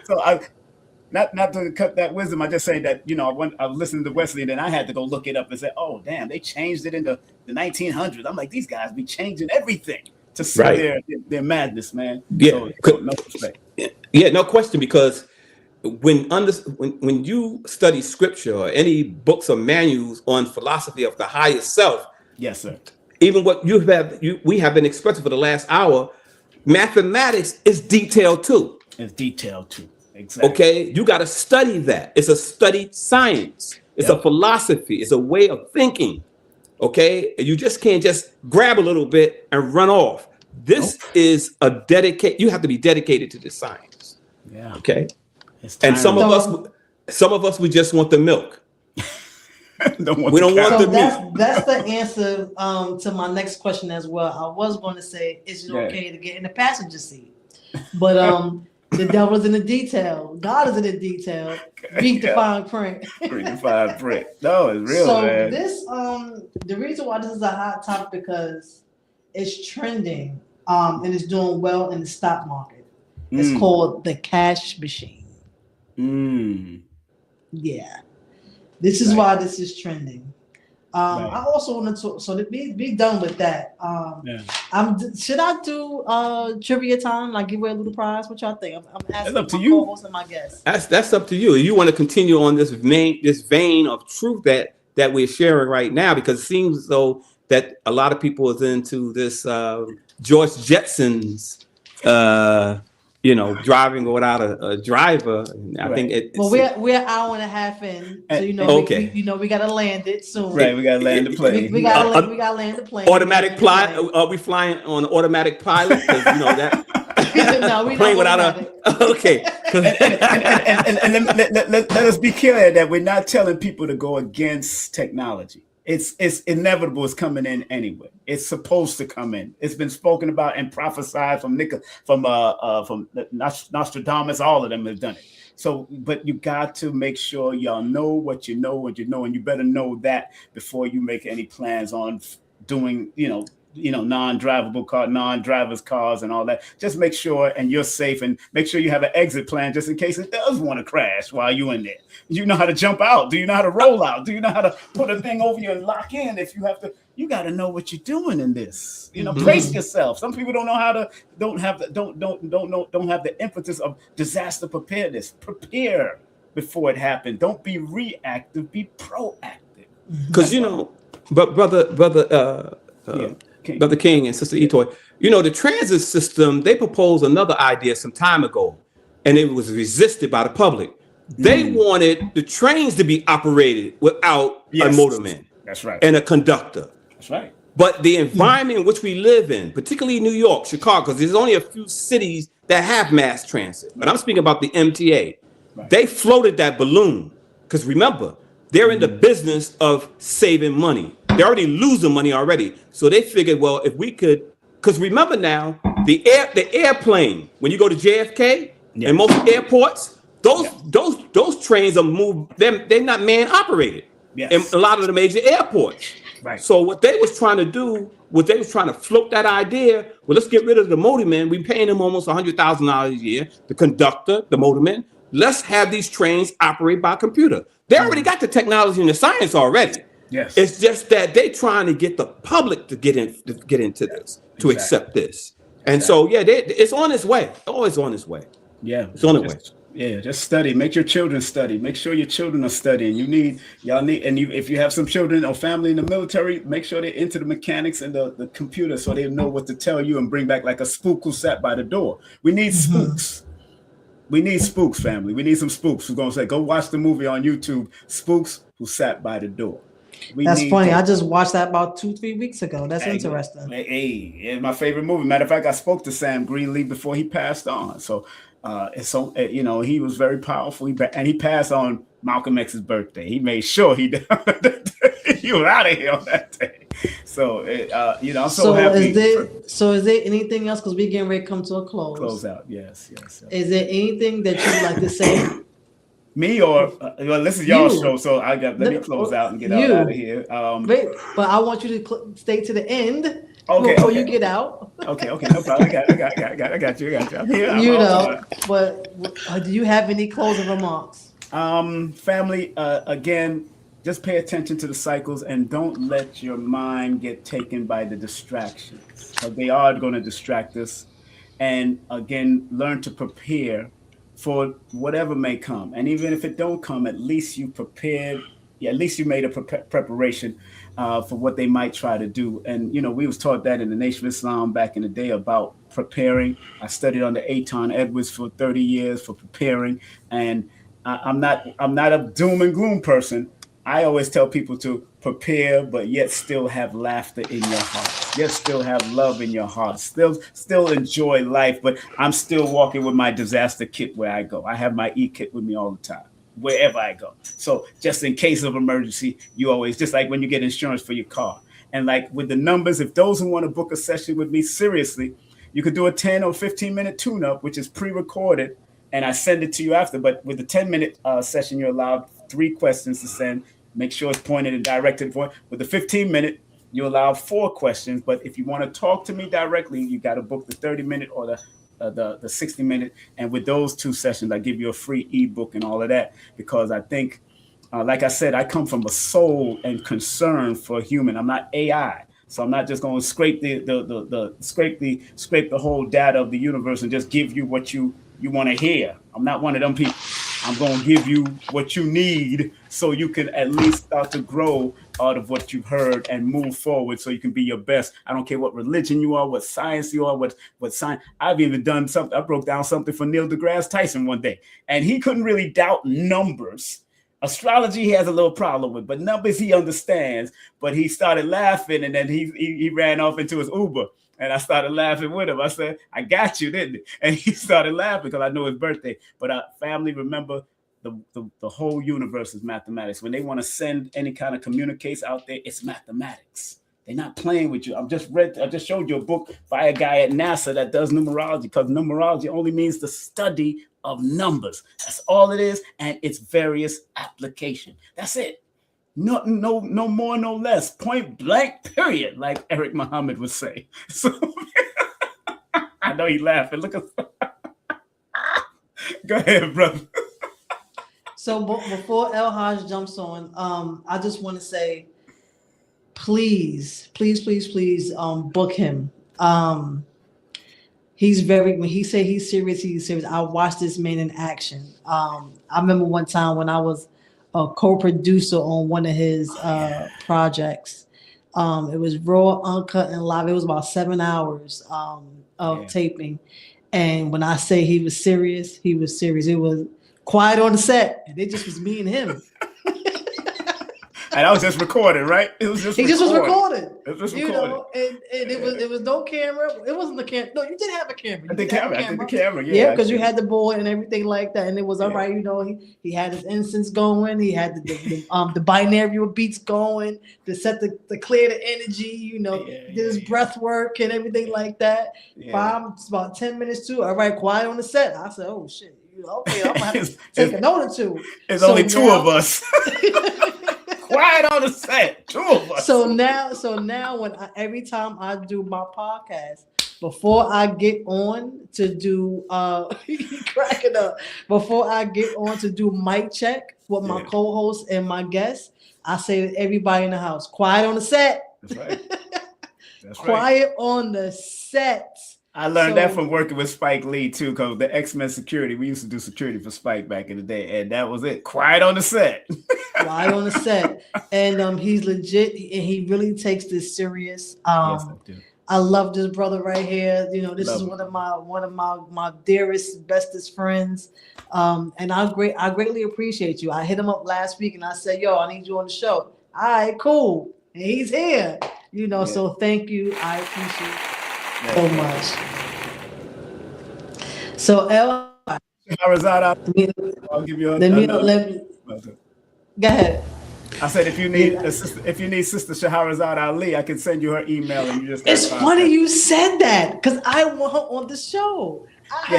So not to cut that wisdom, I just say that, I was listening to Wesley, and then I had to go look it up and say, oh, damn, they changed it in the 1900s. I'm like, these guys be changing everything to see their madness, man. Yeah. So, no respect. Yeah, no question, because when you study scripture or any books or manuals on philosophy of the highest self, yes, sir. Even what we have been expressing for the last hour, mathematics is detailed too. It's detailed too. Exactly. Okay, you got to study that. It's a studied science. It's a philosophy. It's a way of thinking. Okay, you just can't just grab a little bit and run off. This is a dedicate. You have to be dedicated to this science. Yeah. Okay, It's and time. some of us, we just want the milk. Don't We don't want So the meat. that's the answer to my next question as well. I was going to say, is it okay to get in the passenger seat? But the devil's in the detail. God is in the detail. Read the fine print. Read the fine print. No, it's real, So man. this the reason why this is a hot topic because it's trending and it's doing well in the stock market. It's called the cash machine. Yeah. This is why this is trending. I also want to talk, so to be done with that. Should I do trivia time? Like give away a little prize? What y'all think? I'm asking up to my you. co-host and my guests. That's up to you. You want to continue on this vein of truth that we're sharing right now, because it seems as though that a lot of people is into this George Jetson's driving without a driver. And I think we're an hour and a half in, so we gotta land it soon. Right, we gotta land the plane. We gotta land the plane. Automatic pilot? Are we flying on automatic pilot? Because that. No, we plane without okay. And let us be clear that we're not telling people to go against technology. It's inevitable. It's coming in anyway. It's supposed to come in. It's been spoken about and prophesied from Nostradamus. All of them have done it. So, but you got to make sure y'all know what you know, and you better know that before you make any plans on doing, non-drivers cars and all that. Just make sure and you're safe, and make sure you have an exit plan just in case it does want to crash while you're in there. Do you know how to jump out? Do you know how to roll out? Do you know how to put a thing over you and lock in if you have to? You got to know what you're doing in this. Brace yourself. Some people don't know how to. Don't have the impetus of disaster preparedness. Prepare before it happens. Don't be reactive. Be proactive. Because but brother King and Sister Etoy, the transit system, they proposed another idea some time ago, and it was resisted by the public. They wanted the trains to be operated without a motorman. That's right. And a conductor. That's right. But the environment in which we live in, particularly New York, Chicago, because there's only a few cities that have mass transit. But I'm speaking about the MTA. Right. They floated that balloon because remember, they're in the business of saving money. They're already losing money already. So they figured, well, if we could, because remember now, the airplane, when you go to JFK and most airports, those trains are moved, they're not man operated in a lot of the major airports. Right. So what they was trying to do, float that idea, well, let's get rid of the motorman. We're paying them almost $100,000 a year, the conductor, the motorman. Let's have these trains operate by computer. They already got the technology and the science already. Yes. It's just that they trying to get the public to get into this, to accept this. And so, it's on its way. Always on its way. Yeah. It's on its way. Yeah, just study. Make your children study. Make sure your children are studying. If you have some children or family in the military, make sure they're into the mechanics and the computer so they know what to tell you and bring back like a spook who sat by the door. We need spooks. We need spooks, family. We need some spooks who's gonna say, go watch the movie on YouTube, Spooks Who Sat by the Door. That's funny. I just watched that about 2-3 weeks ago. That's interesting. It's my favorite movie. Matter of fact, I spoke to Sam Greenlee before he passed on. So he was very powerful. He passed on Malcolm X's birthday. He made sure he was out of here on that day. So I'm so happy. Is there anything else? Because we're getting ready to come to a close. Close out. Yes. Is there anything that you'd like to say? Me or this is y'all's show, so let me close out and get out of here. Wait, but I want you to stay to the end. Okay. Before you get out. Okay, no problem. I got you. I'm here. But do you have any closing remarks? Family, again, just pay attention to the cycles and don't let your mind get taken by the distractions. They are going to distract us. And again, learn to prepare for whatever may come. And even if it don't come, at least you prepared. At least you made a preparation for what they might try to do. And, we was taught that in the Nation of Islam back in the day about preparing. I studied under Eitan Edwards for 30 years for preparing. And I'm not a doom and gloom person, I always tell people to prepare, but yet still have laughter in your heart. Yet still have love in your heart. Still enjoy life. But I'm still walking with my disaster kit where I go. I have my e-kit with me all the time, wherever I go. So just in case of emergency, you always, just like when you get insurance for your car. And like with the numbers, if those who want to book a session with me, seriously, you could do a 10 or 15-minute tune-up, which is pre-recorded, and I send it to you after. But with the 10-minute session, you're allowed 3 questions to send. Make sure it's pointed and directed for. With the 15-minute, you allow 4 questions. But if you want to talk to me directly, you got to book the 30-minute or the 60-minute. And with those 2 sessions, I give you a free ebook and all of that, because I think, like I said, I come from a soul and concern for human. I'm not AI. So I'm not just going to scrape the whole data of the universe and just give you what you want to hear. I'm not one of them people. I'm going to give you what you need so you can at least start to grow out of what you've heard and move forward so you can be your best. I don't care what religion you are, what science you are, what science. I've even done something. I broke down something for Neil deGrasse Tyson one day, and he couldn't really doubt numbers. Astrology he has a little problem with, but numbers he understands. But he started laughing, and then he ran off into his Uber, and I started laughing with him. I said, "I got you, didn't it?" And he started laughing because I know his birthday. But family, remember, the whole universe is mathematics. When they want to send any kind of communicates out there, it's mathematics. They're not playing with you. I just showed you a book by a guy at NASA that does numerology, because numerology only means the study of numbers. That's all it is, and its various application. That's it. No more, no less. Point blank, period, like Eric Muhammad would say. So I know he's laughing. Look at go ahead, brother. So before El Haj jumps on, I just want to say, please, book him. He's when he say he's serious. I watched this man in action. I remember one time when I was a co-producer on one of his projects. It was raw, uncut, and live. It was about 7 hours of taping. And when I say he was serious, he was serious. It was quiet on the set, and it just was me and him. And I was just recording, right? It was just he just was recording. It was just you recording. know, and it was no camera. It wasn't the camera. No, you did have a camera. I did the camera. Yeah, because you had the board and everything like that, and it was all right. You know, he had his incense going. He had the binaural beats going to set the clear the energy. You know, did his breath work and everything like that. Yeah. About 10 minutes too. All right, quiet on the set. I said, oh shit. Okay, I'm gonna have to take a note or two. It's only 2 of us. Quiet on the set, 2 of us. So now, when every time I do my podcast, before I get on to do cracking up, before I get on to do mic check with my co-host and my guests, I say to everybody in the house, quiet on the set. That's right. That's quiet on the set. I learned that from working with Spike Lee too, because the X-Men security, we used to do security for Spike back in the day, and that was it. Quiet on the set. Quiet on the set. And he's legit, and he really takes this serious. Yes, I do. I love this brother right here. You know, this is one of my dearest, bestest friends. And I greatly appreciate you. I hit him up last week and I said, yo, I need you on the show. All right, cool. And he's here. You know, so thank you. I appreciate it so much. So El, I'll give you let me go ahead. I said if you need Sister Shahrazad Ali, I can send you her email and you just. It's funny you said that because I want her on the show.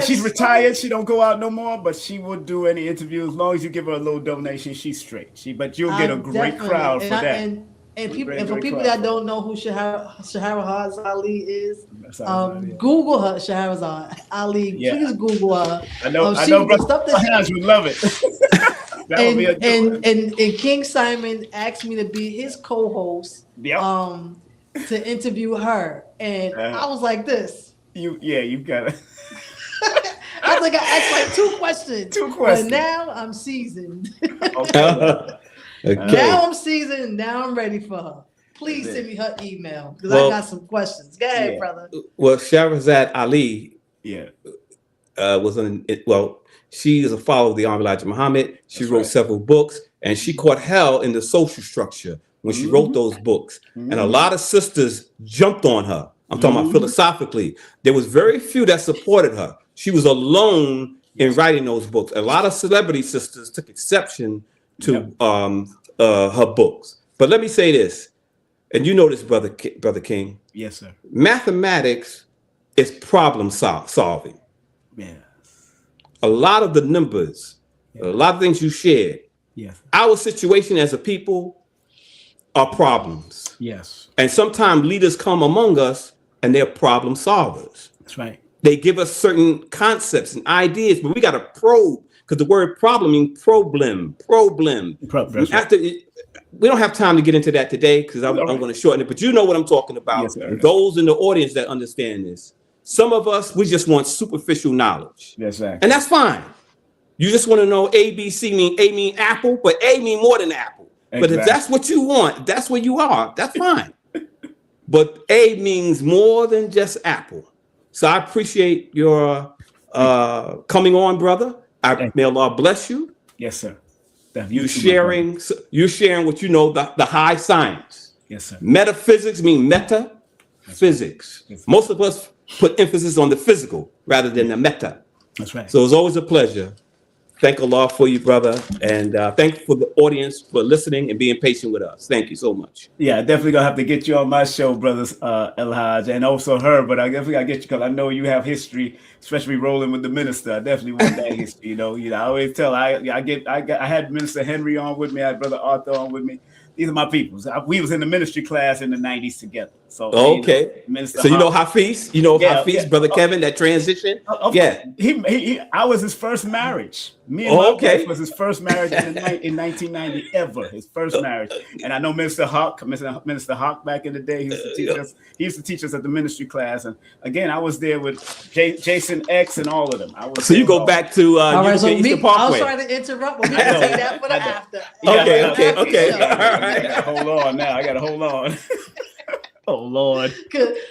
She's retired. She don't go out no more, but she would do any interview as long as you give her a little donation. She's straight. But you'll get a great crowd for that. And for people that don't know who Shahrazad Ali is, Google her, Shahrazad Ali. Yeah. Please Google her. I know, Brother would love it. and King Simon asked me to be his co-host to interview her, and I was like this. You got it. I think I asked like 2 questions. But now I'm seasoned. Okay. Now I'm seasoned. Now I'm ready for her. Please send me her email because I got some questions. Go ahead, brother. Well, Shahrazad Ali. Yeah. was she is a follower of the Honorable Elijah Muhammad. She wrote several books, and she caught hell in the social structure when she wrote those books. And a lot of sisters jumped on her. I'm talking about philosophically. There was very few that supported her. She was alone in writing those books. A lot of celebrity sisters took exception to her books. But let me say this, and you know this, Brother King. Yes, sir. Mathematics is problem solving. Yes. A lot of the numbers, a lot of things you shared. Yes. Our situation as a people are problems. Yes. And sometimes leaders come among us and they're problem solvers. That's right. They give us certain concepts and ideas, but we got to probe, because the word problem means problem. We don't have time to get into that today because I'm going to shorten it, but you know what I'm talking about. Yes, sir. Those in the audience that understand this. Some of us, we just want superficial knowledge. That's right. And that's fine. You just want to know A, B, C mean A mean apple, but A mean more than apple. Exactly. But if that's what you want, that's where you are. That's fine. But A means more than just apple. So I appreciate your coming on, brother. May Allah bless you. Yes, sir. You sharing what you know, the high science. Yes, sir. Metaphysics mean metaphysics. Right. Most of us put emphasis on the physical rather than the meta. That's right. So it's always a pleasure. Thank Allah for you, brother. And thank you for the audience for listening and being patient with us. Thank you so much. Yeah, definitely going to have to get you on my show, brothers, El Haj, and also her. But I definitely got to get you because I know you have history, especially rolling with the minister. I definitely want that history. You know, I always tell, I had Minister Henry on with me. I had Brother Arthur on with me. These are my people. We was in the ministry class in the 90s together. So okay. So you know Hafiz? You know Hafiz, Brother Kevin, that transition? He I was his first marriage. Me and my wife was his first marriage in 1990 ever. His first marriage. And I know Minister Hawk back in the day, he used to teach us at the ministry class. And again, I was there with Jason X and all of them. So you go back to Eastern Parkway. I was trying to interrupt, but we can say that for the after. Okay. Hold on now. I gotta hold on. Oh Lord!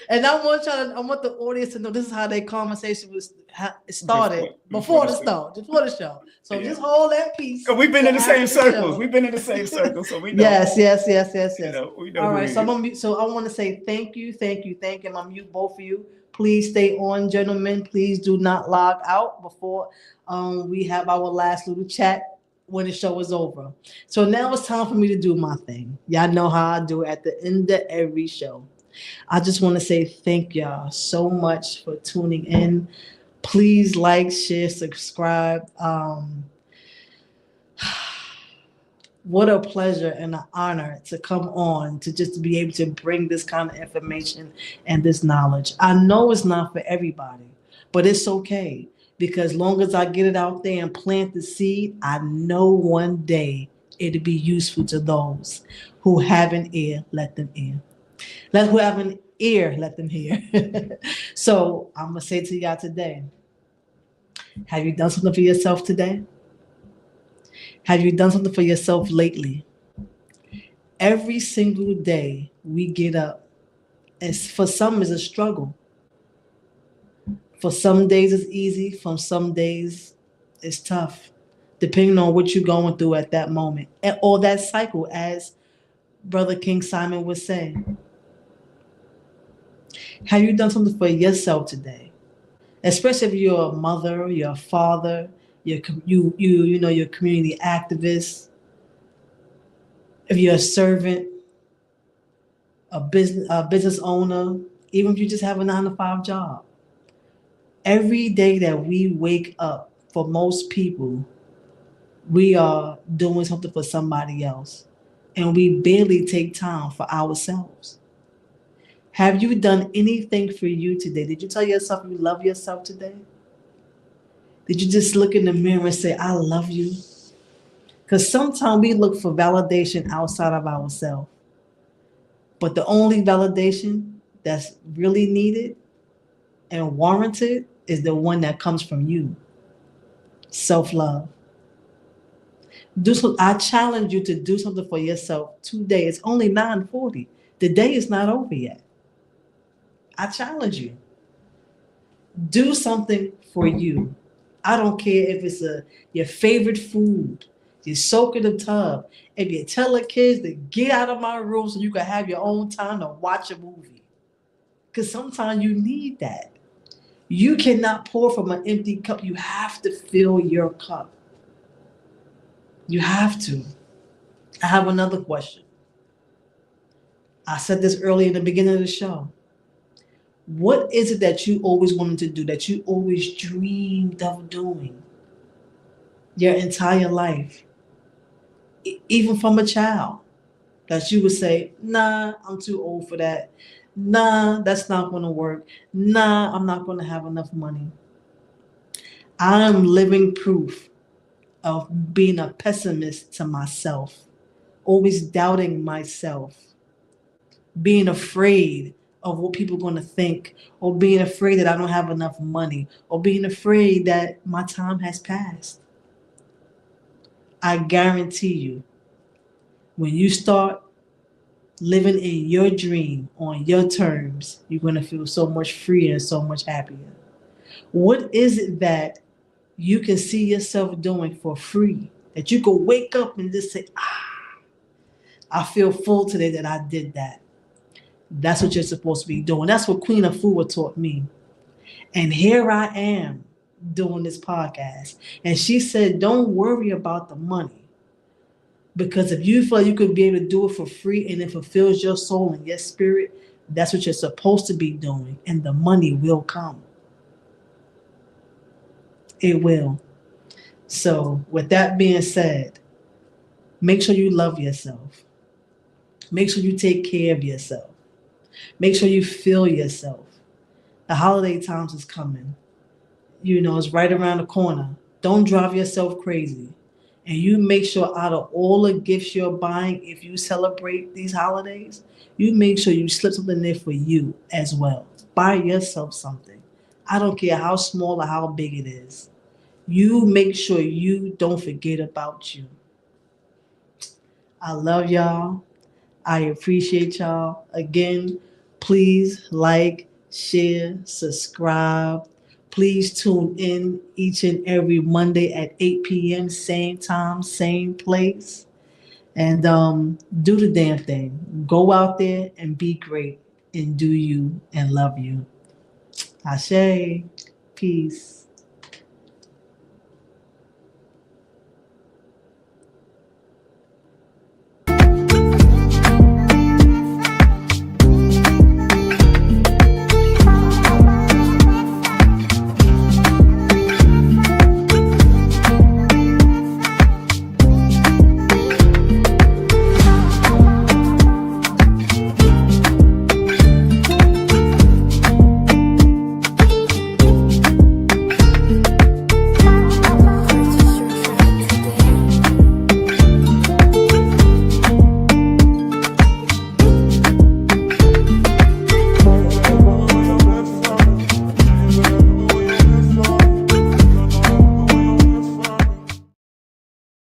And I want the audience to know this is how their conversation was started before the show. So just hold that piece. We've been in the same circles. So we know. Yes. You know, we know. All right. So I want to say thank you. I'm gonna mute both of you. Please stay on, gentlemen. Please do not log out before we have our last little chat when the show is over. So now it's time for me to do my thing. Y'all know how I do at the end of every show. I just want to say thank y'all so much for tuning in. Please like, share, subscribe. What a pleasure and an honor to come on to just be able to bring this kind of information and this knowledge. I know it's not for everybody, but it's okay. Because long as I get it out there and plant the seed, I know one day it'll be useful to those who have an ear, let them hear. Who have an ear, let them hear. So I'm going to say to y'all today, have you done something for yourself today? Have you done something for yourself lately? Every single day we get up, and for some it's a struggle. For some days it's easy, for some days it's tough, depending on what you're going through at that moment, or that cycle, as Brother King Simon was saying. Have you done something for yourself today? Especially if you're a mother, you're a father, you're community activist, if you're a servant, a business owner, even if you just have a 9-to-5 job. Every day that we wake up, for most people, we are doing something for somebody else, and we barely take time for ourselves. Have you done anything for you today? Did you tell yourself you love yourself today? Did you just look in the mirror and say, I love you? Because sometimes we look for validation outside of ourselves, but the only validation that's really needed and warranted is the one that comes from you. Self-love. I challenge you to do something for yourself today. It's only 9:40. The day is not over yet. I challenge you. Do something for you. I don't care if it's your favorite food. You soak in the tub. If you tell the kids to get out of my room so you can have your own time to watch a movie. Because sometimes you need that. You cannot pour from an empty cup. You have to fill your cup. You have to. I have another question. I said this earlier in the beginning of the show. What is it that you always wanted to do, that you always dreamed of doing your entire life? Even from a child, that you would say, nah, I'm too old for that. Nah, that's not going to work. Nah, I'm not going to have enough money. I'm living proof of being a pessimist to myself, always doubting myself, being afraid of what people are going to think, or being afraid that I don't have enough money, or being afraid that my time has passed. I guarantee you, when you start living in your dream on your terms, you're going to feel so much freer and so much happier. What is it that you can see yourself doing for free, that you can wake up and just say, I feel full today that I did that? That's what you're supposed to be doing. That's what Queen Afua taught me. And here I am doing this podcast. And she said, don't worry about the money. Because if you feel you could be able to do it for free and it fulfills your soul and your spirit, that's what you're supposed to be doing. And the money will come. It will. So with that being said, make sure you love yourself. Make sure you take care of yourself. Make sure you feel yourself. The holiday times is coming. It's right around the corner. Don't drive yourself crazy. And you make sure out of all the gifts you're buying, if you celebrate these holidays, you make sure you slip something there for you as well. Buy yourself something. I don't care how small or how big it is. You make sure you don't forget about you. I love y'all. I appreciate y'all. Again, please like, share, subscribe. Please tune in each and every Monday at 8 p.m. Same time, same place. And do the damn thing. Go out there and be great and do you and love you. Ashe. Peace.